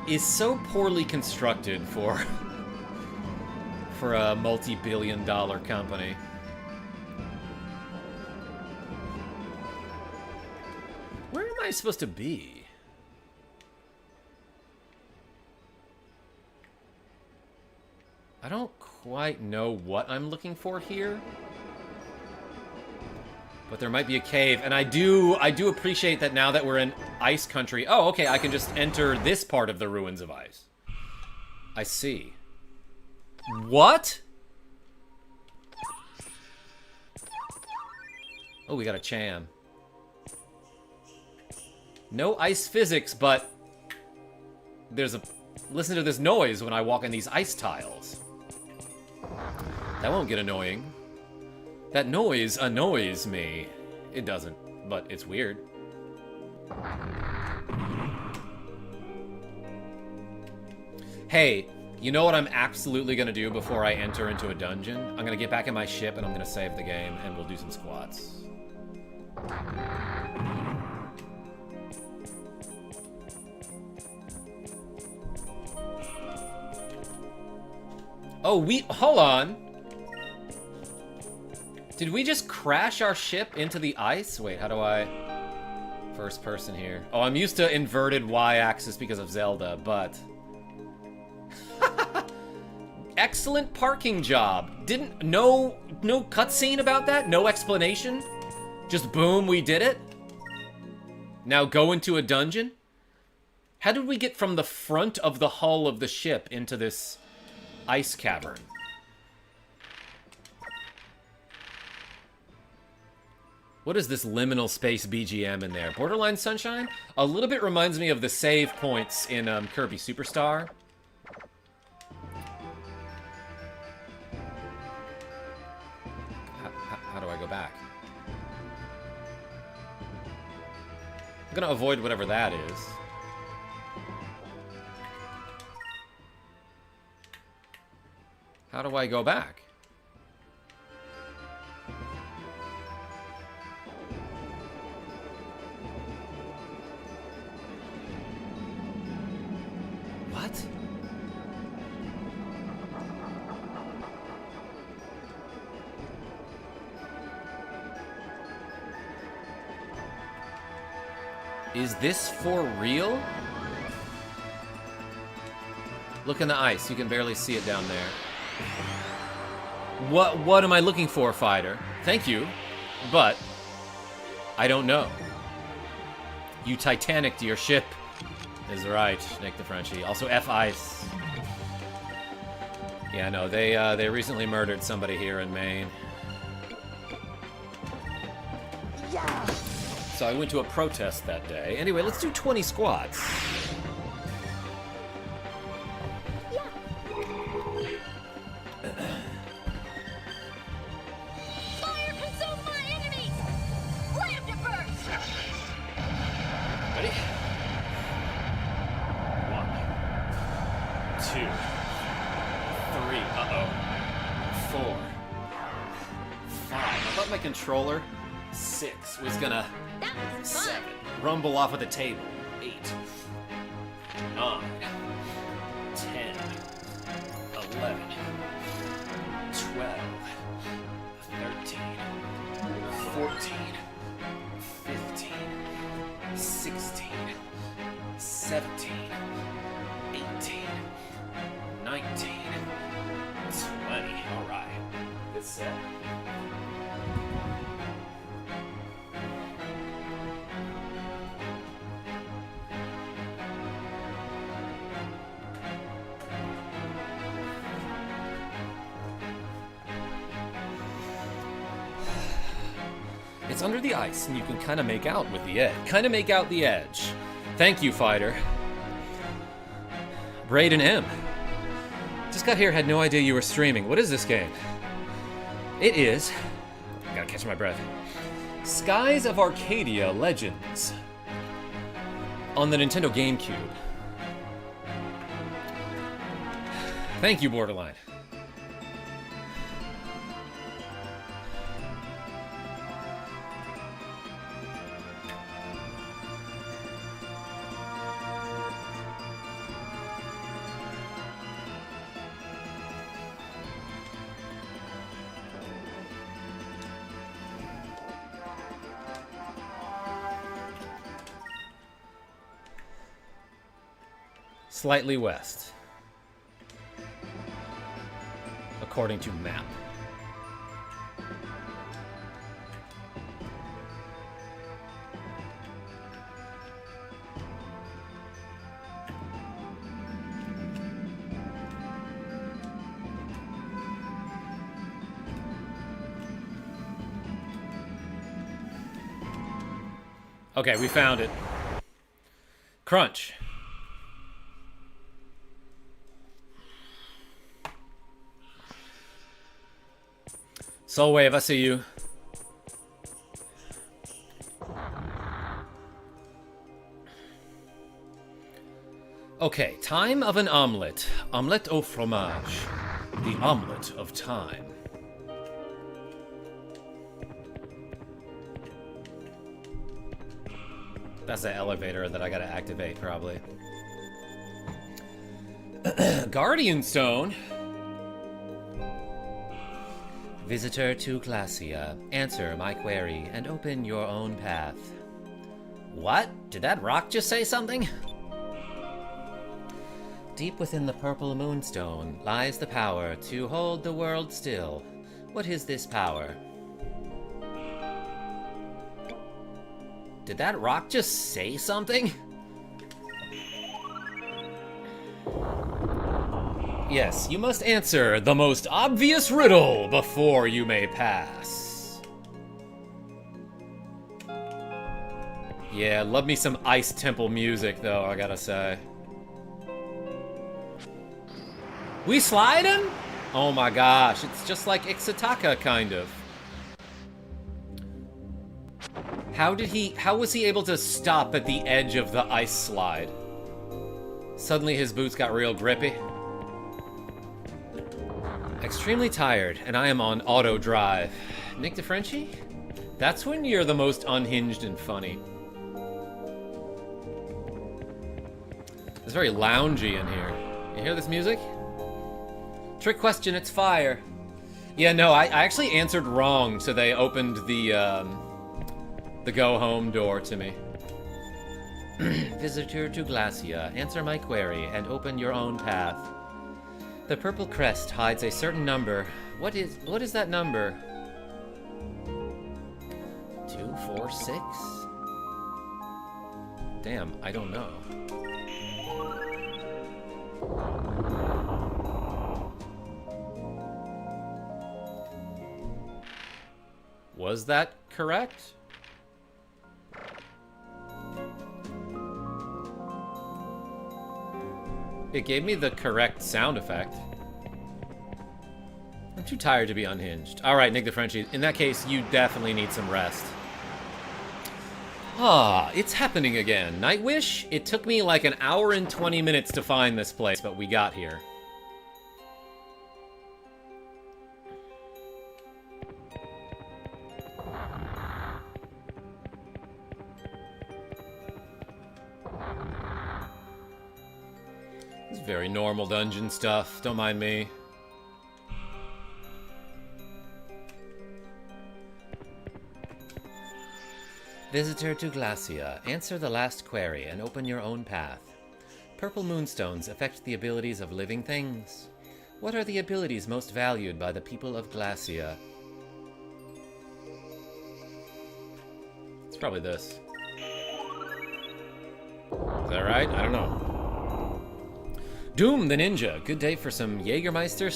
is so poorly constructed for a multi-billion-dollar company. Where am I supposed to be? I don't quite know what I'm looking for here. But there might be a cave, and I do appreciate that now that we're in ice country. Oh, okay, I can just enter this part of the ruins of ice. I see. What? Oh, we got a Chan. No ice physics, but there's a... Listen to this noise when I walk on these ice tiles. That won't get annoying. That noise annoys me. It doesn't, but it's weird. Hey, you know what I'm absolutely gonna do before I enter into a dungeon? I'm gonna get back in my ship and I'm gonna save the game and we'll do some squats. Oh, hold on. Did we just crash our ship into the ice? Wait, how do I... First person here. Oh, I'm used to inverted Y-axis because of Zelda, but... Excellent parking job. No cutscene about that? No explanation? Just boom, we did it? Now go into a dungeon? How did we get from the front of the hull of the ship into this ice cavern? What is this liminal space BGM in there? Borderline Sunshine? A little bit reminds me of the save points in Kirby Superstar. How do I go back? I'm gonna avoid whatever that is. How do I go back? What? Is this for real? Look in the ice. You can barely see it down there. What am I looking for, fighter? Thank you. but I don't know. You Titanic to your ship is right, Nick the Frenchie. Also F Ice. Yeah, no, they recently murdered somebody here in Maine. Yeah. So I went to a protest that day. Anyway, let's do 20 squats. Fire consume my enemies! Slam to burst! Ready? 1, 2, 3, uh-oh. 4, 5. I thought my controller, 6, was gonna... That was fun! 7. Rumble off of the table. 8. 9. 10. 11. 12. 13. 14. 15. 16. 17. 18. 19. 20. Alright. Good set. It's under the ice, and you can kind of make out with the edge. Kind of make out the edge. Thank you, fighter. Braden M. Just got here, had no idea you were streaming. What is this game? It is... Gotta catch my breath. Skies of Arcadia Legends. On the Nintendo GameCube. Thank you, Borderline. Slightly west. According to map. Okay, we found it. Crunch. Soul Wave, I see you. Okay, time of an omelette. Omelette au fromage. The omelette of time. That's the elevator that I gotta activate, probably. Guardian Stone. Visitor to Glacia, answer my query and open your own path. What? Did that rock just say something? Deep within the purple moonstone lies the power to hold the world still. What is this power? Did that rock just say something? Yes, you must answer the most obvious riddle before you may pass. Yeah, love me some Ice Temple music, though, I gotta say. We slide him? Oh my gosh, it's just like Ixataka, kind of. How was he able to stop at the edge of the ice slide? Suddenly his boots got real grippy. Extremely tired, and I am on auto drive. Nick DeFrenchie? That's when you're the most unhinged and funny. It's very loungy in here. You hear this music? Trick question, it's fire. Yeah, no, I actually answered wrong, so they opened the go home door to me. Visitor to Glacia, answer my query and open your own path. The purple crest hides a certain number. What is that number? 4, 6? Damn, I don't know. Was that correct? It gave me the correct sound effect. I'm too tired to be unhinged. Alright, Nick the Frenchie. In that case, you definitely need some rest. Ah, it's happening again. Nightwish? It took me like an hour and 20 minutes to find this place, but we got here. It's very normal dungeon stuff. Don't mind me. Visitor to Glacia. Answer the last query and open your own path. Purple moonstones affect the abilities of living things. What are the abilities most valued by the people of Glacia? It's probably this. Is that right? I don't know. Doom the Ninja. Good day for some Jägermeister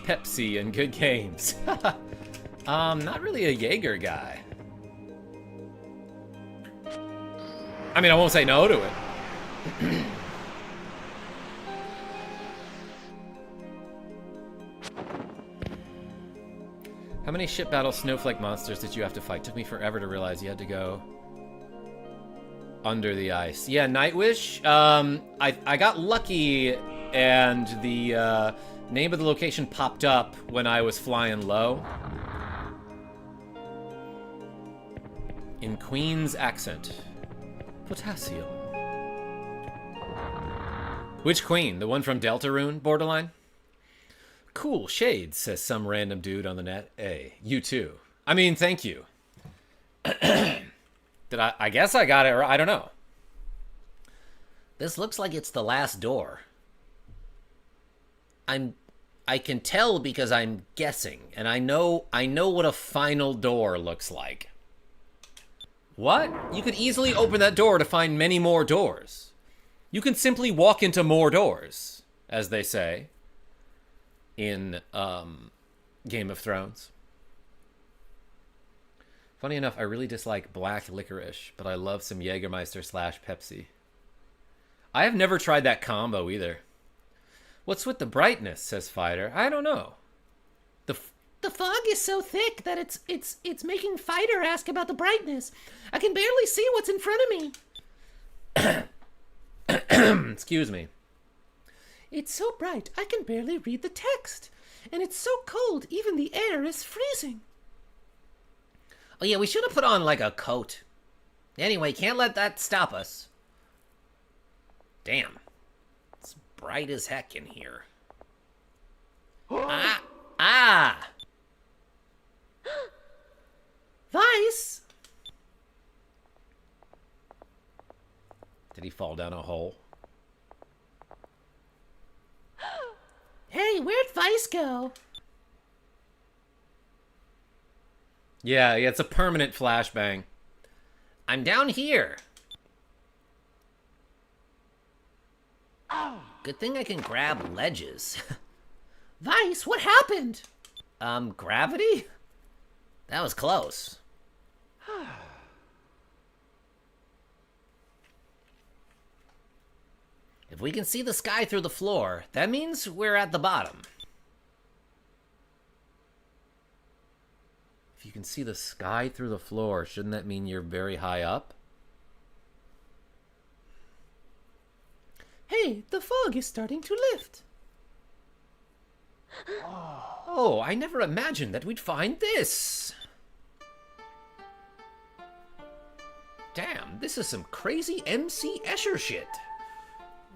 / Pepsi and good games. Not really a Jaeger guy. I mean, I won't say no to it. How many ship battle snowflake monsters did you have to fight? Took me forever to realize you had to go under the ice. Yeah, Nightwish. I got lucky, and the name of the location popped up when I was flying low. In Queen's accent. Potassium. Which queen? The one from Deltarune, borderline? Cool shades, says some random dude on the net. Hey, you too. I mean, thank you. Did I guess I got it, or I don't know. This looks like it's the last door. I can tell because I'm guessing, and I know what a final door looks like. What? You could easily open that door to find many more doors. You can simply walk into more doors, as they say in Game of Thrones. Funny enough, I really dislike black licorice, but I love some Jägermeister / Pepsi. I have never tried that combo either. What's with the brightness, says Fighter. I don't know. The fog is so thick that it's making Fighter ask about the brightness. I can barely see what's in front of me. Excuse me. It's so bright, I can barely read the text. And it's so cold, even the air is freezing. Oh yeah, we should have put on like a coat. Anyway, can't let that stop us. Damn. It's bright as heck in here. Ah! Vice! Did he fall down a hole? Hey, where'd Vice go? Yeah, it's a permanent flashbang. I'm down here. Good thing I can grab ledges. Vice, what happened? Gravity? That was close. If we can see the sky through the floor, that means we're at the bottom. If you can see the sky through the floor, shouldn't that mean you're very high up? Hey, the fog is starting to lift. Oh, I never imagined that we'd find this. Damn, this is some crazy MC Escher shit.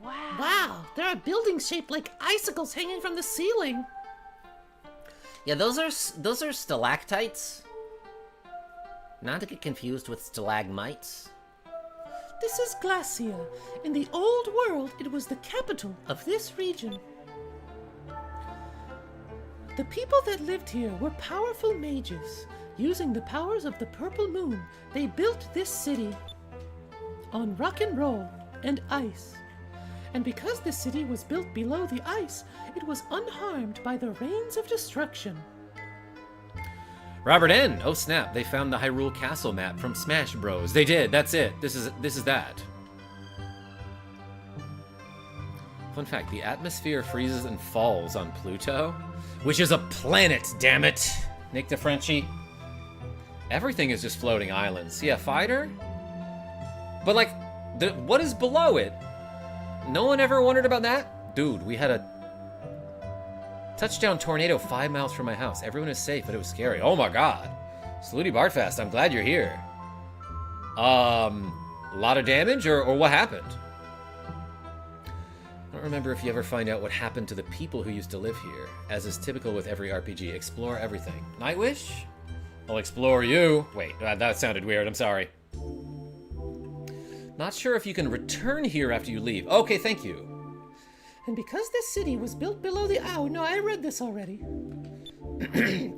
Wow, there are buildings shaped like icicles hanging from the ceiling. Yeah, those are stalactites. Not to get confused with stalagmites. This is Glacia. In the old world, it was the capital of this region. The people that lived here were powerful mages. Using the powers of the purple moon, they built this city on rock and roll and ice. And because this city was built below the ice, it was unharmed by the rains of destruction. Robert N. Oh snap! They found the Hyrule Castle map from Smash Bros. They did. That's it. This is that. Fun fact: the atmosphere freezes and falls on Pluto, which is a planet. Damn it, Nick DeFrenchie. Everything is just floating islands. Yeah, fighter. But like, what is below it? No one ever wondered about that, dude. We had a touchdown tornado 5 miles from my house. Everyone is safe, but it was scary. Oh my god. Saluti Bartfast, I'm glad you're here. A lot of damage, or what happened? I don't remember if you ever find out what happened to the people who used to live here. As is typical with every RPG, explore everything. Nightwish? I'll explore you. Wait, that sounded weird, I'm sorry. Not sure if you can return here after you leave. Okay, thank you. And because this city was built below the... Oh, no, I read this already.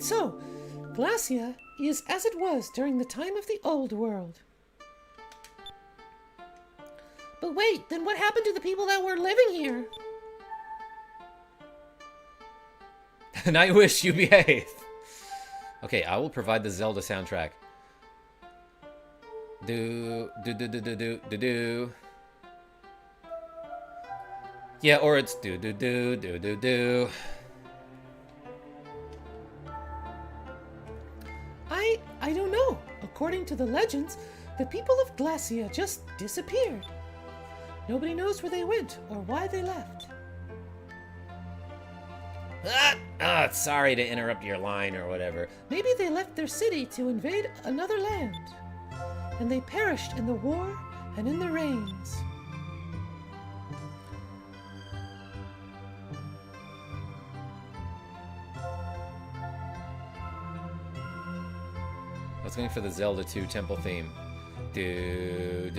So, Glacia is as it was during the time of the Old World. But wait, then what happened to the people that were living here? Nightwish, you behave. Okay, I will provide the Zelda soundtrack. Do. Yeah, or it's do. I don't know. According to the legends, the people of Glacia just disappeared. Nobody knows where they went or why they left. Sorry to interrupt your line or whatever. Maybe they left their city to invade another land. And they perished in the war and in the rains. I was going for the Zelda 2 temple theme. Do.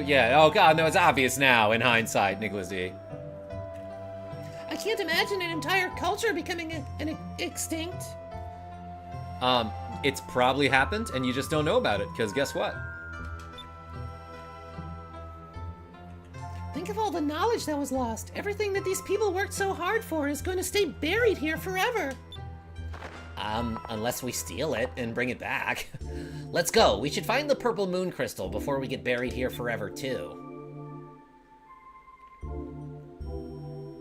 Yeah, oh god, no, it's obvious now in hindsight, Nicholas D. I can't imagine an entire culture becoming extinct. It's probably happened and you just don't know about it, because guess what? Think of all the knowledge that was lost. Everything that these people worked so hard for is going to stay buried here forever. Unless we steal it and bring it back. Let's go. We should find the purple moon crystal before we get buried here forever, too.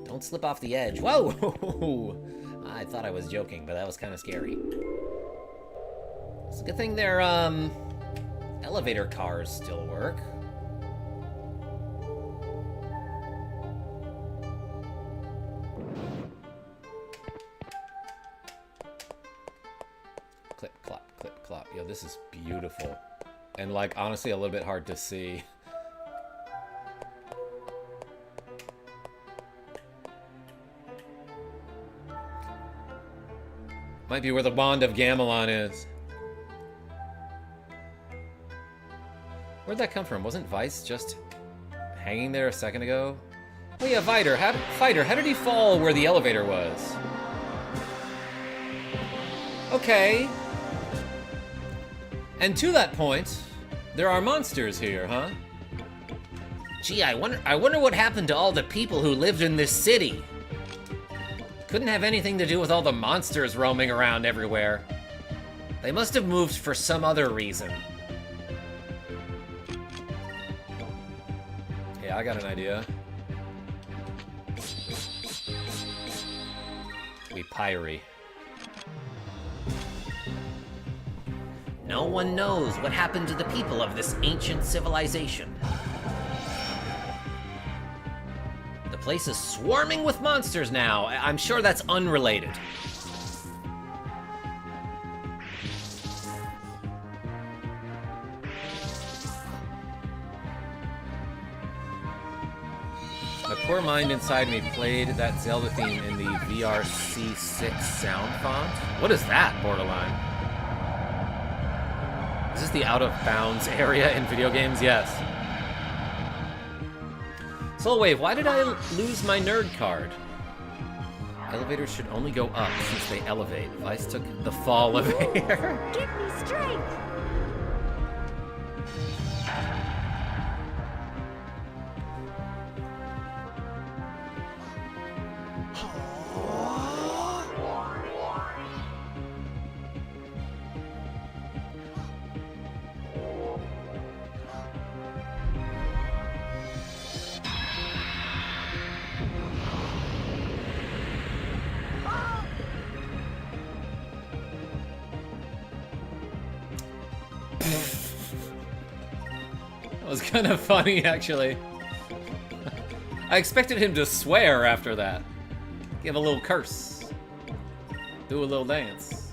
Don't slip off the edge. Whoa! I thought I was joking, but that was kind of scary. It's a good thing their, elevator cars still work. Clip, clop, clip, clop. Yo, this is beautiful. And, like, honestly, a little bit hard to see. Might be where the Wand of Gamelon is. Where'd that come from? Wasn't Vice just hanging there a second ago? Oh yeah, Fighter, how did he fall where the elevator was? Okay. And to that point, there are monsters here, huh? Gee, I wonder what happened to all the people who lived in this city. Couldn't have anything to do with all the monsters roaming around everywhere. They must have moved for some other reason. Yeah, I got an idea. We pyre. No one knows what happened to the people of this ancient civilization. The place is swarming with monsters now. I'm sure that's unrelated. The poor mind inside me played that Zelda theme in the VRC6 sound font. What is that, Borderline? Is this the out-of-bounds area in video games? Yes. Soulwave, why did I lose my nerd card? Elevators should only go up since they elevate. Vice took the fall of air. Give me strength. That was kind of funny, actually. I expected him to swear after that. Give a little curse. Do a little dance.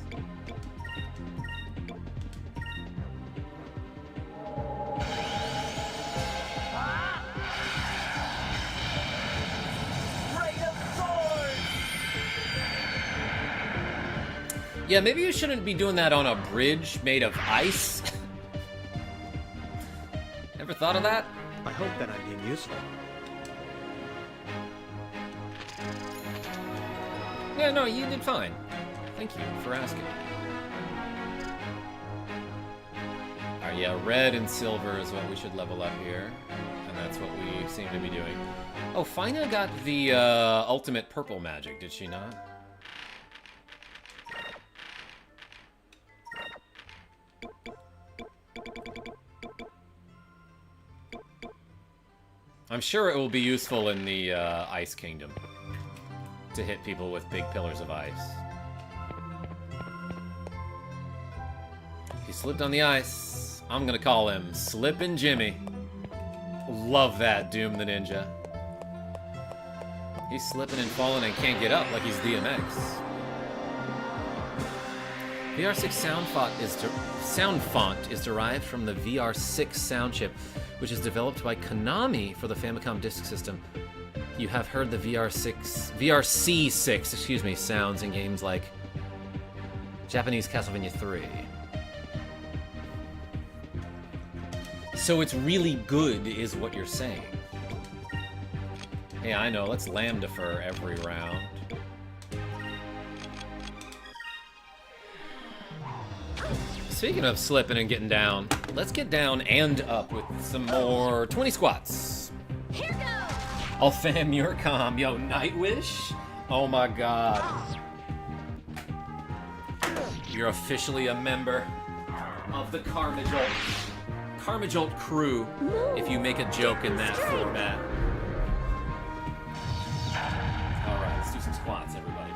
Yeah, maybe you shouldn't be doing that on a bridge made of ice. Ever thought of that? I hope that I'm being useful. Yeah, no, you did fine. Thank you for asking. Alright, yeah, red and silver is what we should level up here. And that's what we seem to be doing. Oh, Fina got the ultimate purple magic, did she not? I'm sure it will be useful in the Ice Kingdom to hit people with big pillars of ice. He slipped on the ice. I'm gonna call him Slippin' Jimmy. Love that, Doom the Ninja. He's slipping and falling and can't get up like he's DMX. VR6 sound font is derived from the VR6 sound chip, which is developed by Konami for the Famicom Disk System. You have heard the VRC6, sounds in games like Japanese Castlevania 3. So it's really good, is what you're saying. Yeah, I know. Let's lambda for every round. Speaking of slipping and getting down, let's get down and up with some more 20 squats. Here goes. I'll fam your calm. Yo, Nightwish? Oh my god. You're officially a member of the KarmaJolt crew if you make a joke in that format. Alright, let's do some squats, everybody.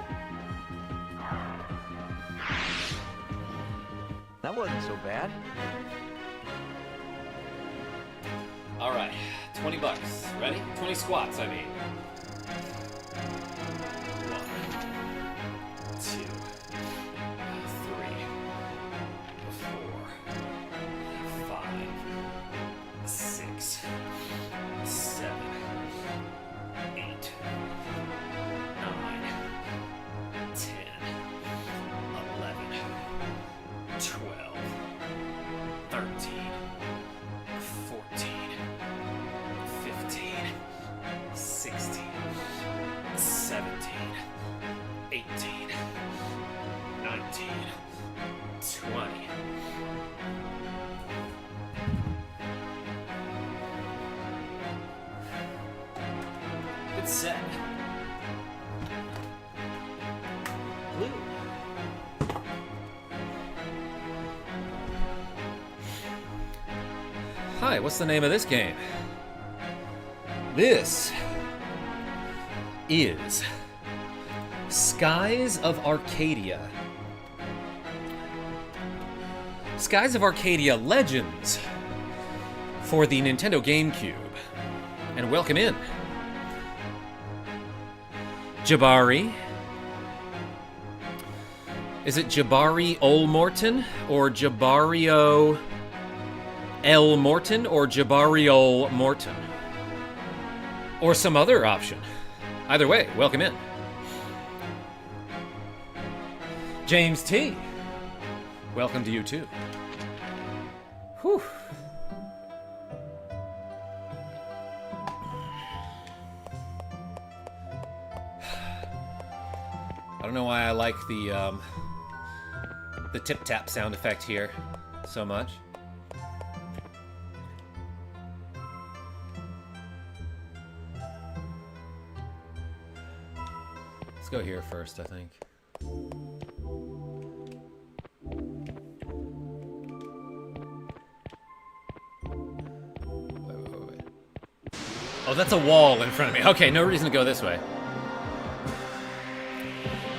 That wasn't so bad. Alright, 20 bucks. Ready? 20 squats, I mean. 1, 2, 3, 4, 5, 6, 7, 8, 9, 10, 11, 12, 13, 14, 15, 16, 17, 18, 19, 20. Good set. Blue. Hi, what's the name of this game? This is Skies of Arcadia. Skies of Arcadia Legends for the Nintendo GameCube. And welcome in. Jabari. Is it Jabari Ol Morton or Jabario L. Morton or Jabariol Morton? Or some other option. Either way, welcome in. James T. Welcome to you too. Whew. I don't know why I like the tip-tap sound effect here so much. Let's go here first, I think. Wait. Oh, that's a wall in front of me. Okay, no reason to go this way.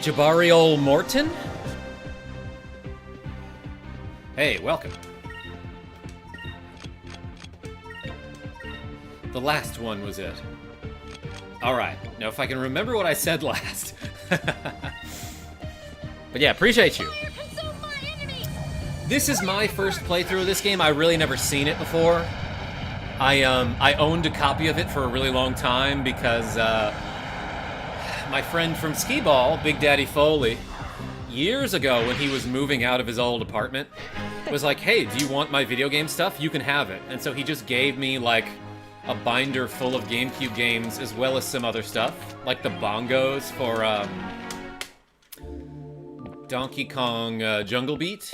Jabariol Morton? Hey, welcome. The last one was it. Alright, now if I can remember what I said last. But yeah, appreciate you. This is my first playthrough of this game. I really never seen it before. I owned a copy of it for a really long time because my friend from Skee Ball, Big Daddy Foley, years ago when he was moving out of his old apartment, was like, hey, do you want my video game stuff? You can have it. And so he just gave me like a binder full of GameCube games as well as some other stuff, like the bongos for Donkey Kong Jungle Beat,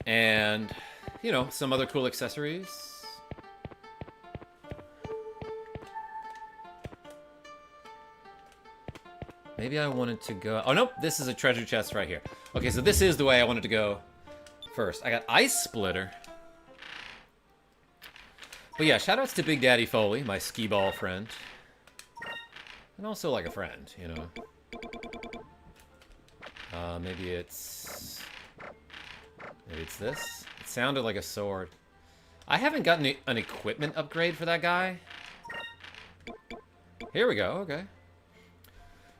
and, you know, some other cool accessories. Maybe I wanted to go... Oh, nope, this is a treasure chest right here. Okay, so this is the way I wanted to go first. I got Ice Splitter. But yeah, shoutouts to Big Daddy Foley, my Skee Ball friend. And also like a friend, you know. Maybe it's this. It sounded like a sword. I haven't gotten an equipment upgrade for that guy. Here we go, okay.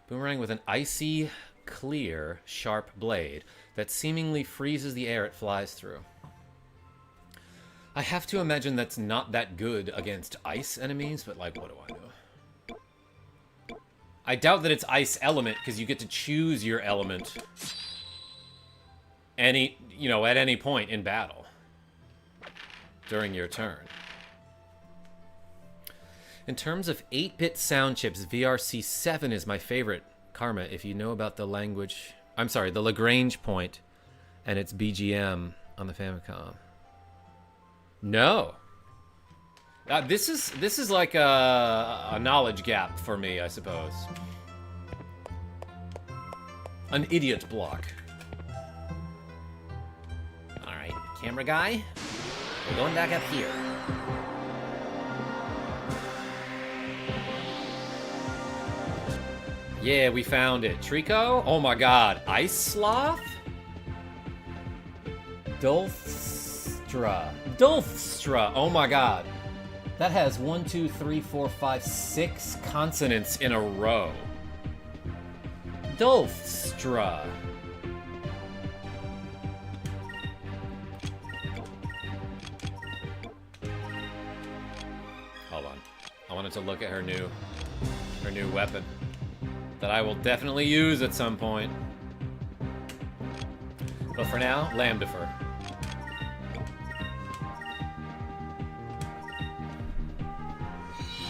Boomerang with an icy, clear, sharp blade that seemingly freezes the air it flies through. I have to imagine that's not that good against ice enemies, but like, what do I know? I doubt that it's ice element, because you get to choose your element at any point in battle during your turn. In terms of 8-bit sound chips, VRC7 is my favorite. Karma, if you know about the Lagrange point and its BGM on the Famicom. No. This is like a knowledge gap for me, I suppose. An idiot block. Alright, camera guy. We're going back up here. Yeah, we found it. Trico? Oh my god. Ice Sloth? Dolthstra. Oh my god. That has 1, 2, 3, 4, 5, 6 consonants in a row. Dolthstra. Hold on. I wanted to look at her new weapon that I will definitely use at some point. But for now, Lambdifer.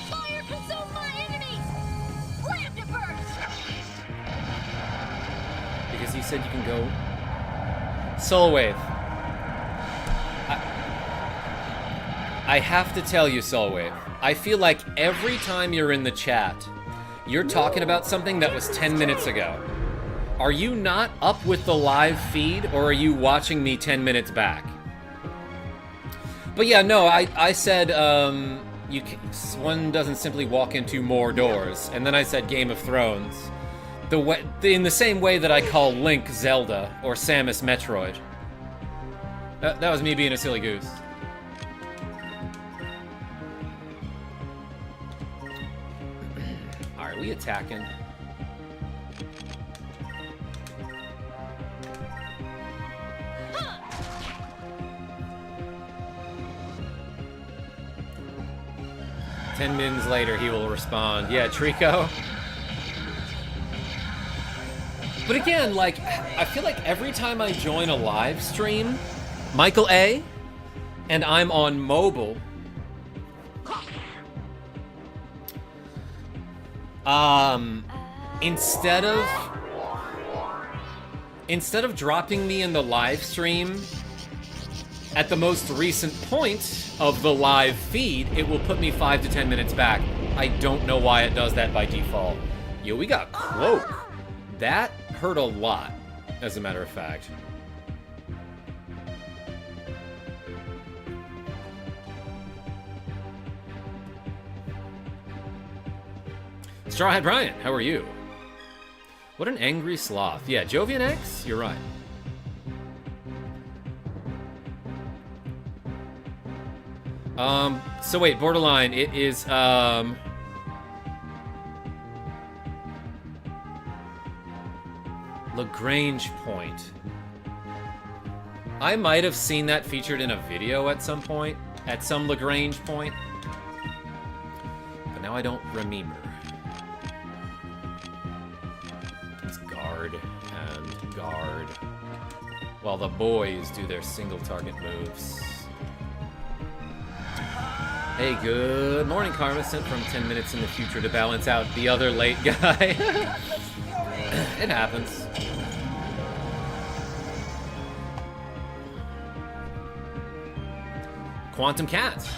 Fire consume my enemies! Lambdifer! Because he said you can go... Soul Wave. I have to tell you, Soul Wave. I feel like every time you're in the chat, you're talking about something that was 10 minutes ago. Are you not up with the live feed, or are you watching me 10 minutes back? But yeah, no, I said one doesn't simply walk into more doors, and then I said Game of Thrones, in the same way that I call Link Zelda or Samus Metroid. That was me being a silly goose. Are we attacking? Ten minutes later, he will respond. Yeah, Trico. But again, like, I feel like every time I join a live stream, Michael A, and I'm on mobile, instead of dropping me in the live stream at the most recent point of the live feed, it will put me 5 to 10 minutes back. I don't know why it does that by default. Yo, we got Cloak. That hurt a lot, as a matter of fact. Straw Hat Brian, how are you? What an angry sloth. Yeah, Jovian X, you're right. So wait, Borderline, it is, Lagrange point. I might have seen that featured in a video at some point, at some Lagrange point, but now I don't remember. It's guard and guard, while the boys do their single target moves. Hey, good morning, Karma. Sent from 10 minutes in the future to balance out the other late guy. It happens. Quantum Cat.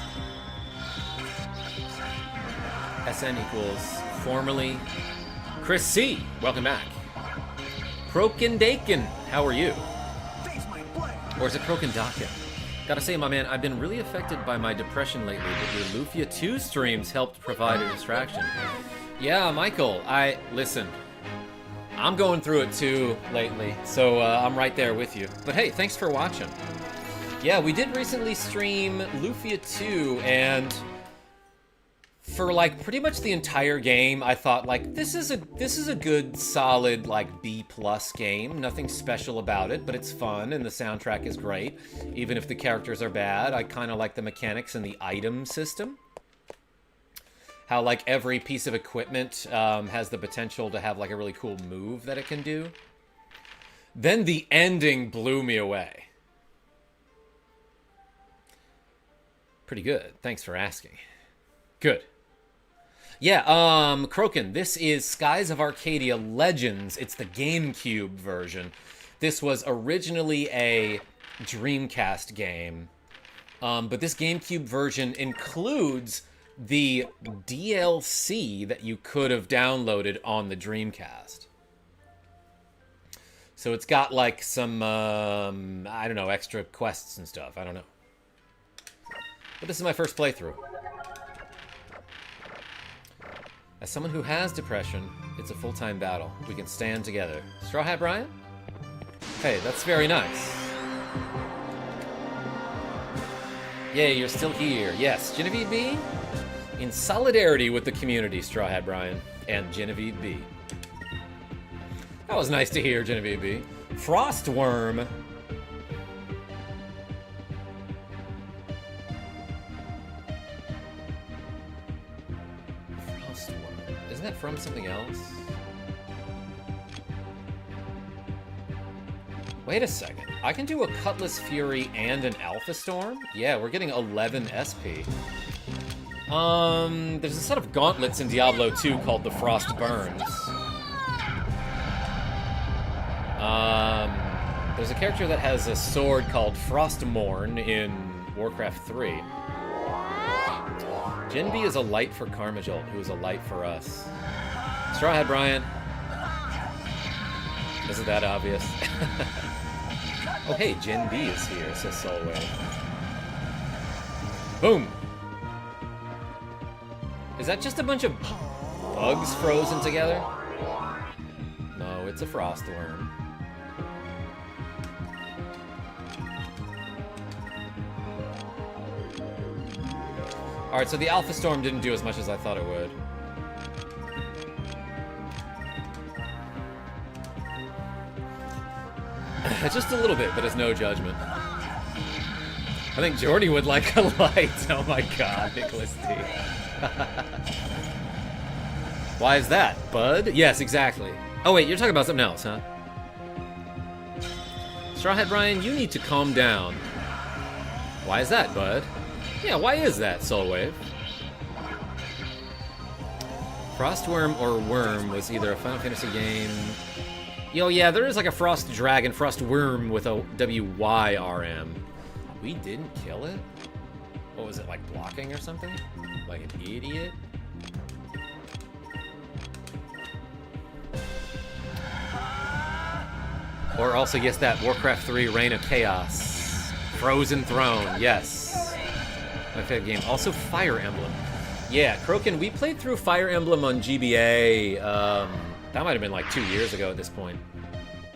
SN equals formerly Chris C. Welcome back. Croaken Dakin. How are you? Or is it Croaken Dakin? Gotta say, my man, I've been really affected by my depression lately, but your Lufia 2 streams helped provide a distraction. Yeah, Michael, listen, I'm going through it too lately, so I'm right there with you. But hey, thanks for watching. Yeah, we did recently stream Lufia 2, and for like pretty much the entire game, I thought like this is a good solid like B+ game. Nothing special about it, but it's fun and the soundtrack is great. Even if the characters are bad, I kind of like the mechanics and the item system. How like every piece of equipment has the potential to have like a really cool move that it can do. Then the ending blew me away. Pretty good. Thanks for asking. Good. Yeah, Croaken, this is Skies of Arcadia Legends. It's the GameCube version. This was originally a Dreamcast game, but this GameCube version includes the DLC that you could have downloaded on the Dreamcast. So it's got like some, I don't know, extra quests and stuff. I don't know. But this is my first playthrough. As someone who has depression, it's a full-time battle. We can stand together. Straw Hat Brian? Hey, that's very nice. Yay, you're still here. Yes, Genevieve B? In solidarity with the community, Straw Hat Brian. And Genevieve B. That was nice to hear, Genevieve B. Frostworm. Isn't that from something else? Wait a second. I can do a Cutlass Fury and an Alpha Storm? Yeah, we're getting 11 SP. There's a set of gauntlets in Diablo 2 called the Frost Burns. There's a character that has a sword called Frostmourne in Warcraft 3. Gen B is a light for KarmaJolt, who is a light for us. Straw Hat Brian. Isn't that obvious? Oh hey, Gen B is here, says SoAL. Boom! Is that just a bunch of bugs frozen together? No, it's a frostworm. Alright, so the Alpha Storm didn't do as much as I thought it would. Just a little bit, but it's no judgment. I think Jordy would like a light. Oh my god, Nicholas T. Why is that, bud? Yes, exactly. Oh wait, you're talking about something else, huh? Straw Hat Brian, you need to calm down. Why is that, bud? Yeah, why is that, Soulwave? Frostworm or Worm was either a Final Fantasy game. Yo, yeah, there is like a Frost Dragon, Frost Worm with a WYRM. We didn't kill it? What was it, like blocking or something? Like an idiot? Or also, yes, that Warcraft 3 Reign of Chaos. Frozen Throne, yes. My favorite game. Also, Fire Emblem. Yeah, Kroken, we played through Fire Emblem on GBA. That might have been like 2 years ago at this point.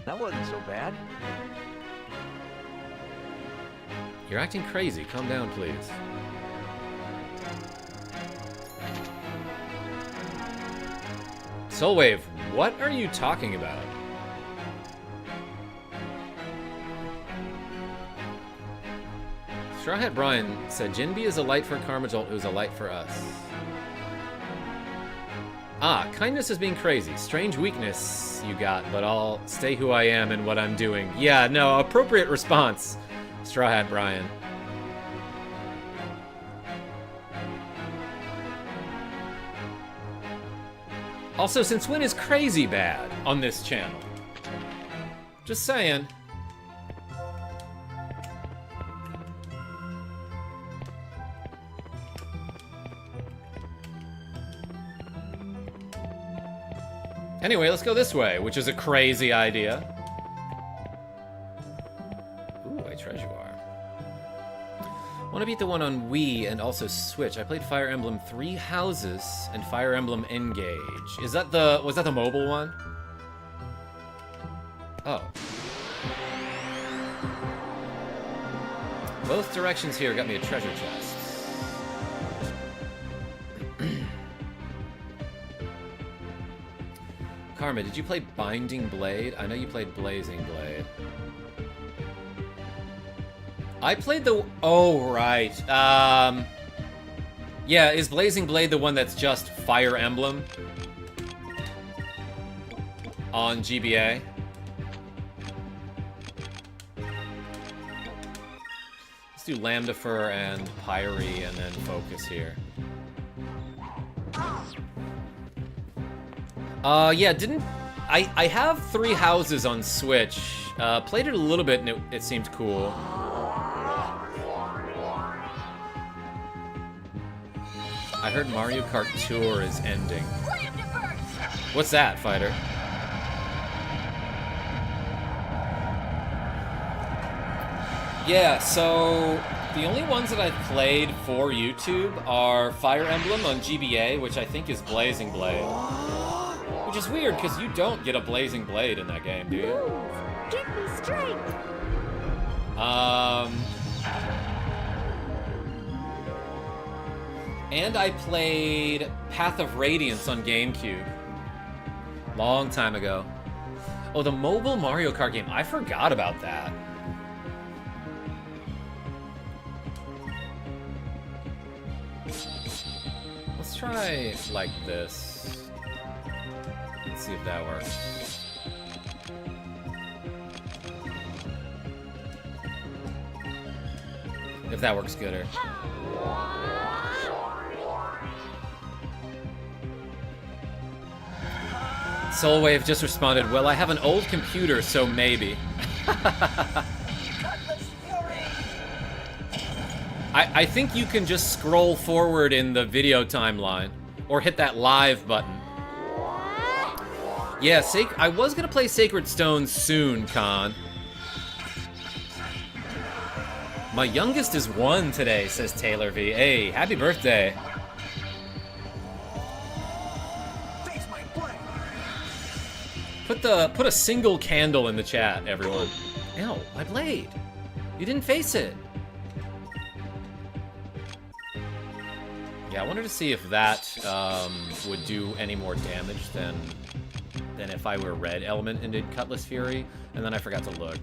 That wasn't so bad. You're acting crazy. Calm down, please. Soulwave, what are you talking about? Straw Hat Brian said, Jinbi is a light for KarmaJolt, who's a light for us. Ah, kindness is being crazy. Strange weakness you got, but I'll stay who I am and what I'm doing. Yeah, no, appropriate response, Straw Hat Brian. Also, since when is crazy bad on this channel? Just saying. Anyway, let's go this way, which is a crazy idea. Ooh, a treasure bar. Want to beat the one on Wii and also Switch. I played Fire Emblem Three Houses and Fire Emblem Engage. Is that the, was that the mobile one? Oh. Both directions here got me a treasure chest. Karma, did you play Binding Blade? I know you played Blazing Blade. I played the... Oh, right. Yeah, is Blazing Blade the one that's just Fire Emblem? On GBA? Let's do Lambda Fur and Pyre and then focus here. Yeah, didn't... I have Three Houses on Switch. Played it a little bit and it seemed cool. I heard Mario Kart Tour is ending. What's that, Fighter? Yeah, so the only ones that I've played for YouTube are Fire Emblem on GBA, which I think is Blazing Blade. Which is weird, because you don't get a Blazing Blade in that game, do you? Give me strength. And I played Path of Radiance on GameCube. Long time ago. Oh, the mobile Mario Kart game. I forgot about that. Let's try like this. Let's see if that works. If that works gooder. Soulwave just responded, well, I have an old computer, so maybe. I think you can just scroll forward in the video timeline, or hit that live button. Yeah, I was gonna play Sacred Stone soon, Khan. My youngest is 1 today, says Taylor V. Hey, happy birthday. Put a single candle in the chat, everyone. Ow, my blade. You didn't face it. Yeah, I wanted to see if that would do any more damage than if I were red element and did Cutlass Fury, and then I forgot to look.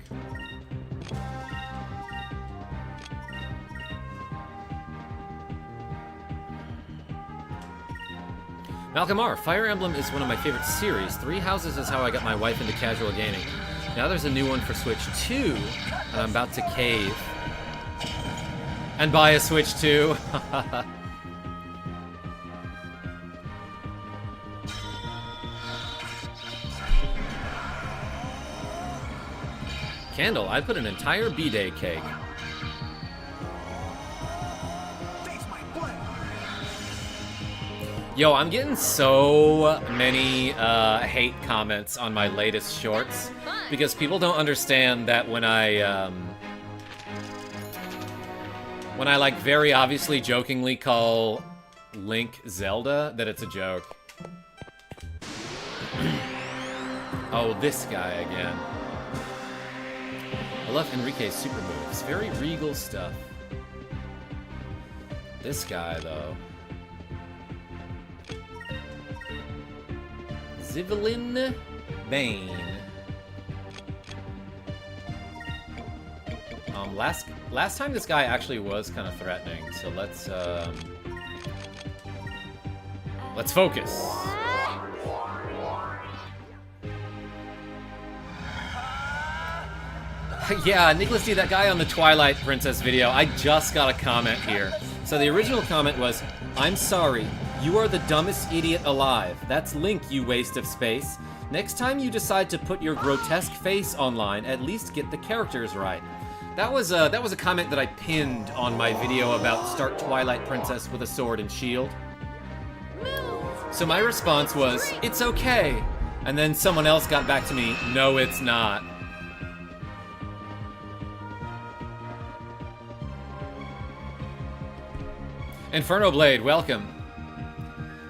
Malcolm R. Fire Emblem is one of my favorite series. Three Houses is how I got my wife into casual gaming. Now there's a new one for Switch 2, and I'm about to cave. And buy a Switch 2. candle. I put an entire B-Day cake. Yo, I'm getting so many hate comments on my latest shorts because people don't understand that when I like very obviously jokingly call Link Zelda, that it's a joke. Oh, this guy again. I love Enrique's super moves. Very regal stuff. This guy, though. Zivelin Bane. Last time this guy actually was kind of threatening, so let's focus. Yeah, Nicholas D, that guy on the Twilight Princess video, I just got a comment here. So the original comment was, "I'm sorry, you are the dumbest idiot alive. That's Link, you waste of space. Next time you decide to put your grotesque face online, at least get the characters right." That was a comment that I pinned on my video about start Twilight Princess with a sword and shield. So my response was, "It's okay." And then someone else got back to me, "No, it's not." Inferno Blade, welcome.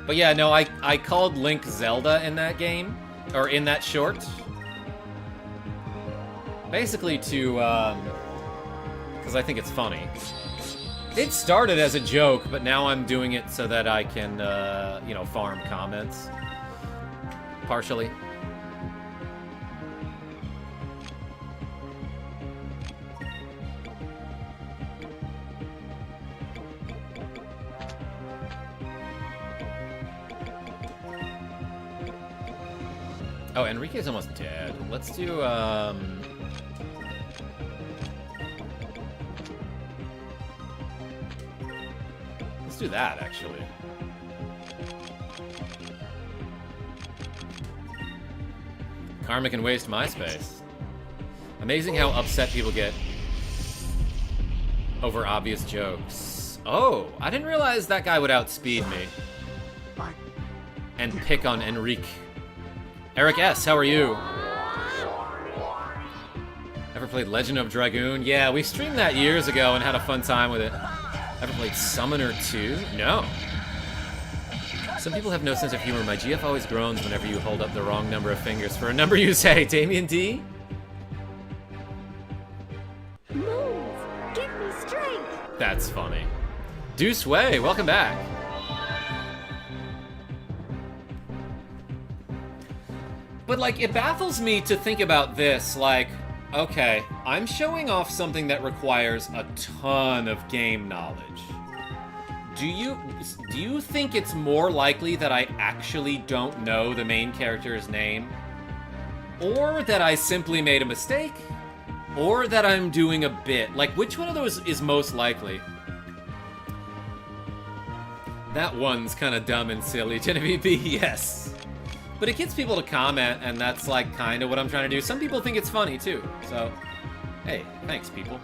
But yeah, no, I called Link Zelda in that game, or in that short. Basically to, because I think it's funny. It started as a joke, but now I'm doing it so that I can, you know, farm comments. Partially. Oh, Enrique's almost dead. Let's do, let's do that, actually. Karma can waste my space. Amazing how upset people get over obvious jokes. Oh, I didn't realize that guy would outspeed me. And pick on Enrique. Eric S., how are you? Ever played Legend of Dragoon? Yeah, we streamed that years ago and had a fun time with it. Ever played Summoner 2? No. Some people have no sense of humor. My GF always groans whenever you hold up the wrong number of fingers for a number you say. Damien D? Move! Give me strength! That's funny. Deuce Way, welcome back. But, like, it baffles me to think about this, like, okay, I'm showing off something that requires a ton of game knowledge. Do you think it's more likely that I actually don't know the main character's name? Or that I simply made a mistake? Or that I'm doing a bit? Like, which one of those is most likely? That one's kind of dumb and silly. Genevieve B, yes. But it gets people to comment, and that's, like, kind of what I'm trying to do. Some people think it's funny, too. So, hey, thanks, people.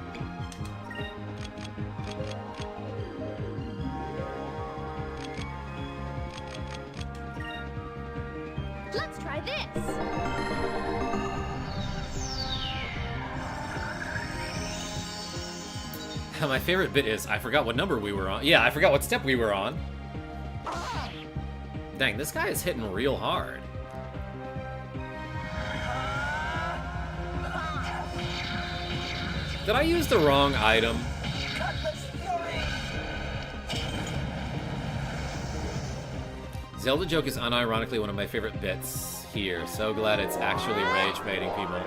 Let's try this! My favorite bit is, I forgot what number we were on. Yeah, I forgot what step we were on. Dang, this guy is hitting real hard. Did I use the wrong item? Zelda joke is unironically one of my favorite bits here. So glad it's actually rage baiting people.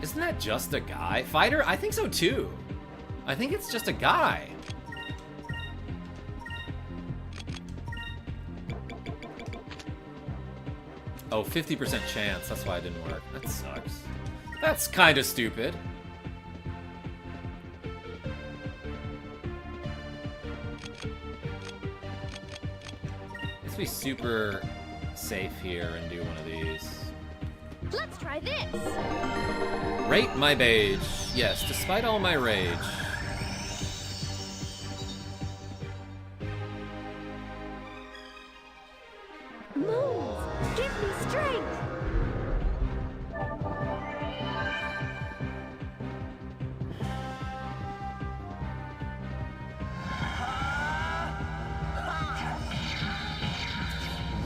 Isn't that just a guy? Fighter? I think so too. I think it's just a guy. Oh, 50% chance. That's why it didn't work. That sucks. That's kind of stupid. Let's be super safe here and do one of these. Let's try this. Rate my beige. Yes, despite all my rage. Moons, give me strength.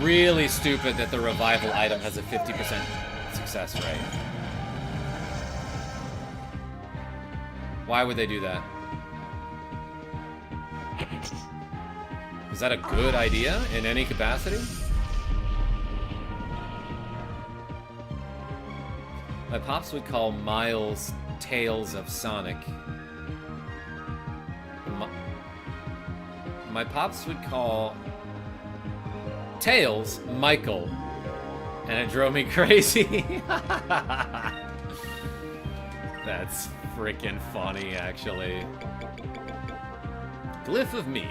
Really stupid that the revival item has a 50% success rate. Why would they do that? Is that a good idea in any capacity? My pops would call Miles Tales of Sonic. My pops would call Tails Michael, and it drove me crazy. That's freaking funny, actually. Glyph of meat.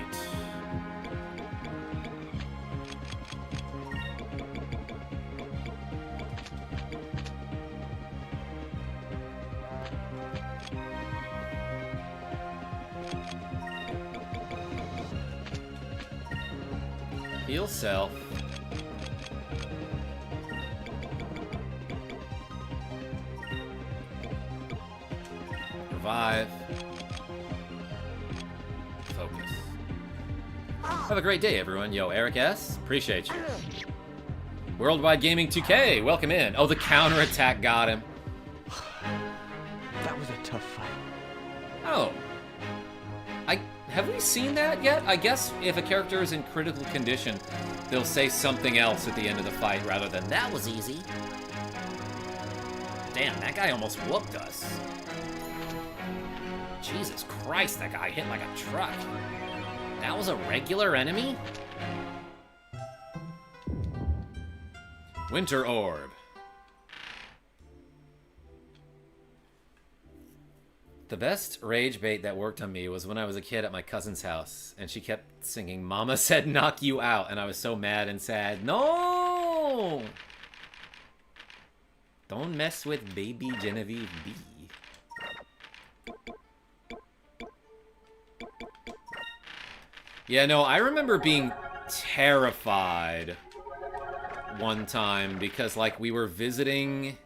Heal self. Revive. Focus. Have a great day, everyone. Yo, Eric S. Appreciate you. Worldwide Gaming 2K, welcome in. Oh, the counterattack got him. That was a tough fight. Oh. Have we seen that yet? I guess if a character is in critical condition, they'll say something else at the end of the fight rather than, "That was easy." Damn, that guy almost whooped us. Jesus Christ, that guy hit like a truck. That was a regular enemy? Winter Orb. The best rage bait that worked on me was when I was a kid at my cousin's house, and she kept singing, "Mama said knock you out," and I was so mad and sad. No! Don't mess with baby Genevieve B. Yeah, no, I remember being terrified one time because, like, we were visiting...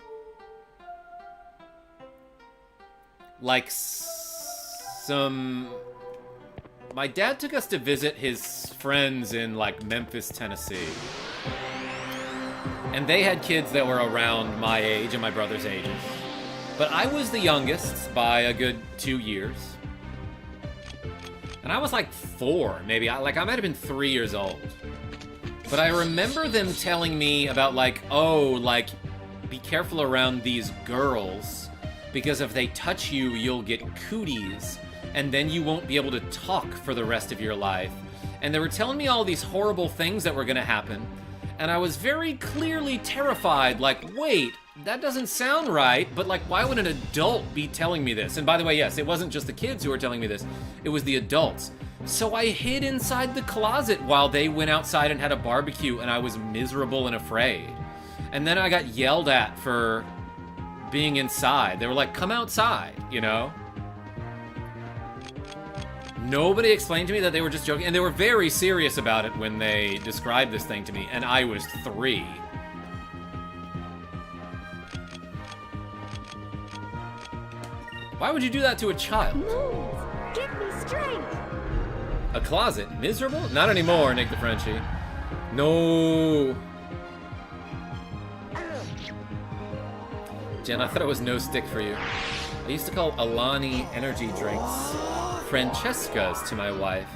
like, my dad took us to visit his friends in, like, Memphis, Tennessee. And they had kids that were around my age and my brother's ages. But I was the youngest by a good 2 years. And I was like 4, maybe. I might have been 3 years old. But I remember them telling me about, like, oh, like, be careful around these girls. Because if they touch you, you'll get cooties, and then you won't be able to talk for the rest of your life. And they were telling me all these horrible things that were gonna happen, and I was very clearly terrified, like, wait, that doesn't sound right, but, like, why would an adult be telling me this? And by the way, yes, it wasn't just the kids who were telling me this, it was the adults. So I hid inside the closet while they went outside and had a barbecue, and I was miserable and afraid. And then I got yelled at for being inside. They were like, come outside, you know? Nobody explained to me that they were just joking, and they were very serious about it when they described this thing to me, and I was 3. Why would you do that to a child? Moons, give me strength. A closet? Miserable? Not anymore, Nick the Frenchie. No. Jen, I thought it was no stick for you. I used to call Alani energy drinks Francesca's to my wife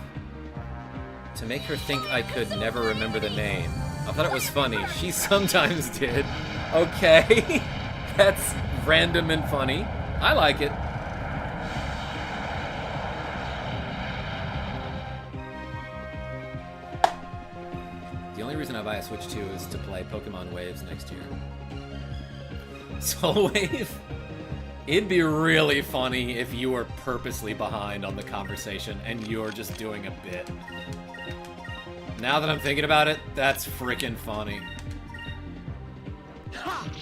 to make her think I could never remember the name. I thought it was funny. She sometimes did. Okay. That's random and funny. I like it. The only reason I buy a Switch 2 is to play Pokemon Waves next year. Soul Wave? It'd be really funny if you were purposely behind on the conversation and you're just doing a bit. Now that I'm thinking about it, that's freaking funny.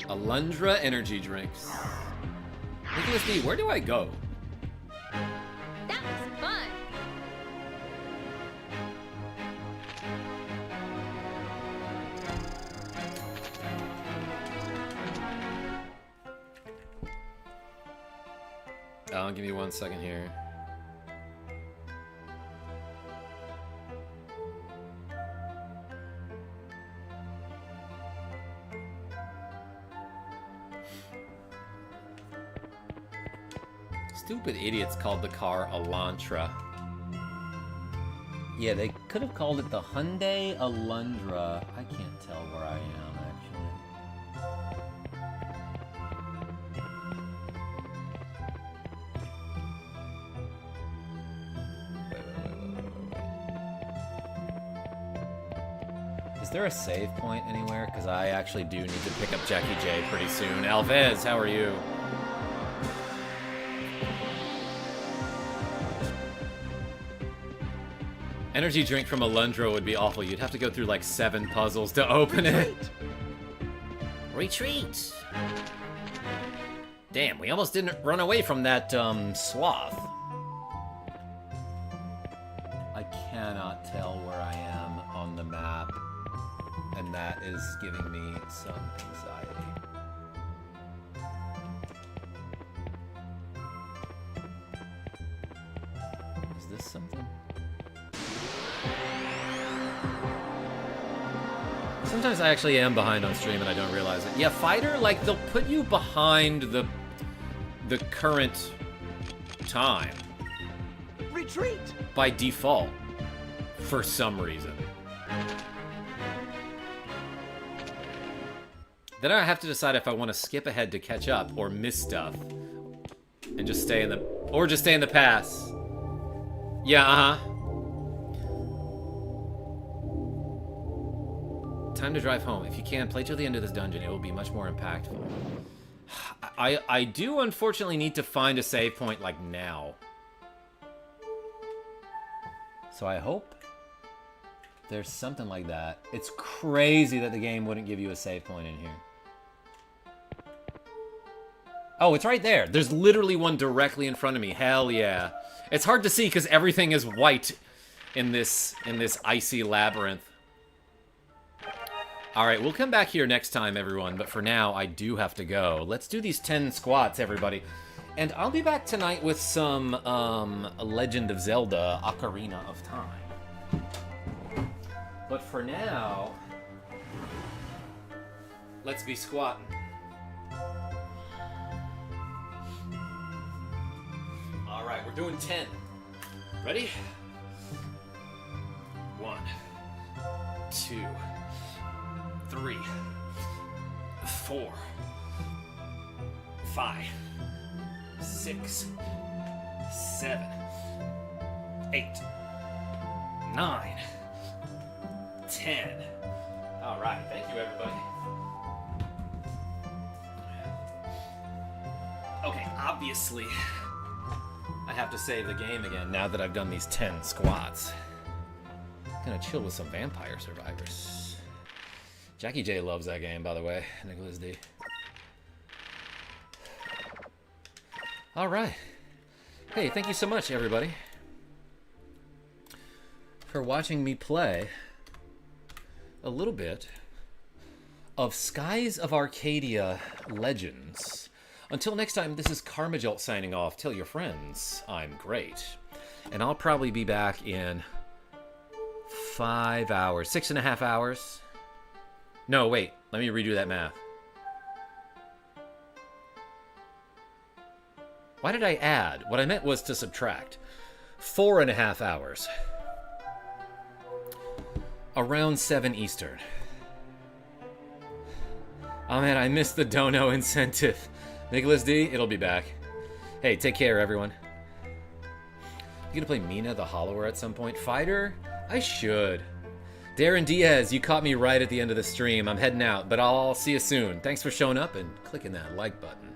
Alundra energy drinks. Nicholas D, where do I go? That was fun. Give me 1 second here. Stupid idiots called the car Elantra. Yeah, they could have called it the Hyundai Alundra. I can't tell where I am, actually. Is there a save point anywhere? Because I actually do need to pick up Jackie J pretty soon. Alvez, how are you? Energy drink from Alundra would be awful. You'd have to go through like 7 puzzles to open it. Retreat! Damn, we almost didn't run away from that, sloth. I cannot tell where I am on the map, and that is giving me some anxiety. Is this something? Sometimes I actually am behind on stream and I don't realize it. Yeah, Fighter, like, they'll put you behind the current time. Retreat! By default. For some reason. Then I have to decide if I want to skip ahead to catch up or miss stuff. And just stay in the... Or just stay in the pass. Yeah, uh-huh. Time to drive home. If you can, play till the end of this dungeon. It will be much more impactful. I do unfortunately need to find a save point like now. So I hope there's something like that. It's crazy that the game wouldn't give you a save point in here. Oh, it's right there. There's literally one directly in front of me. Hell yeah. It's hard to see because everything is white in this icy labyrinth. Alright, we'll come back here next time, everyone, but for now, I do have to go. Let's do these 10 squats, everybody. And I'll be back tonight with some, Legend of Zelda Ocarina of Time. But for now, let's be squatting. Alright, we're doing 10. Ready? 1, 2... 3, 4, 5, 6, 7, 8, 9, 10. All right, thank you, everybody. Okay, obviously, I have to save the game again now that I've done these 10 squats. I'm gonna chill with some Vampire Survivors. Jackie J loves that game, by the way. Nicholas D. All right. Hey, thank you so much, everybody, for watching me play a little bit of Skies of Arcadia Legends. Until next time, this is KarmaJolt signing off. Tell your friends I'm great. And I'll probably be back in 5 hours, 6.5 hours. No, wait. Let me redo that math. Why did I add? What I meant was to subtract. 4.5 hours. Around 7 Eastern. Oh man, I missed the dono incentive. Nicholas D, it'll be back. Hey, take care, everyone. You gonna play Mina the Hollower at some point? Fighter? I should. Darren Diaz, you caught me right at the end of the stream. I'm heading out, but I'll see you soon. Thanks for showing up and clicking that like button.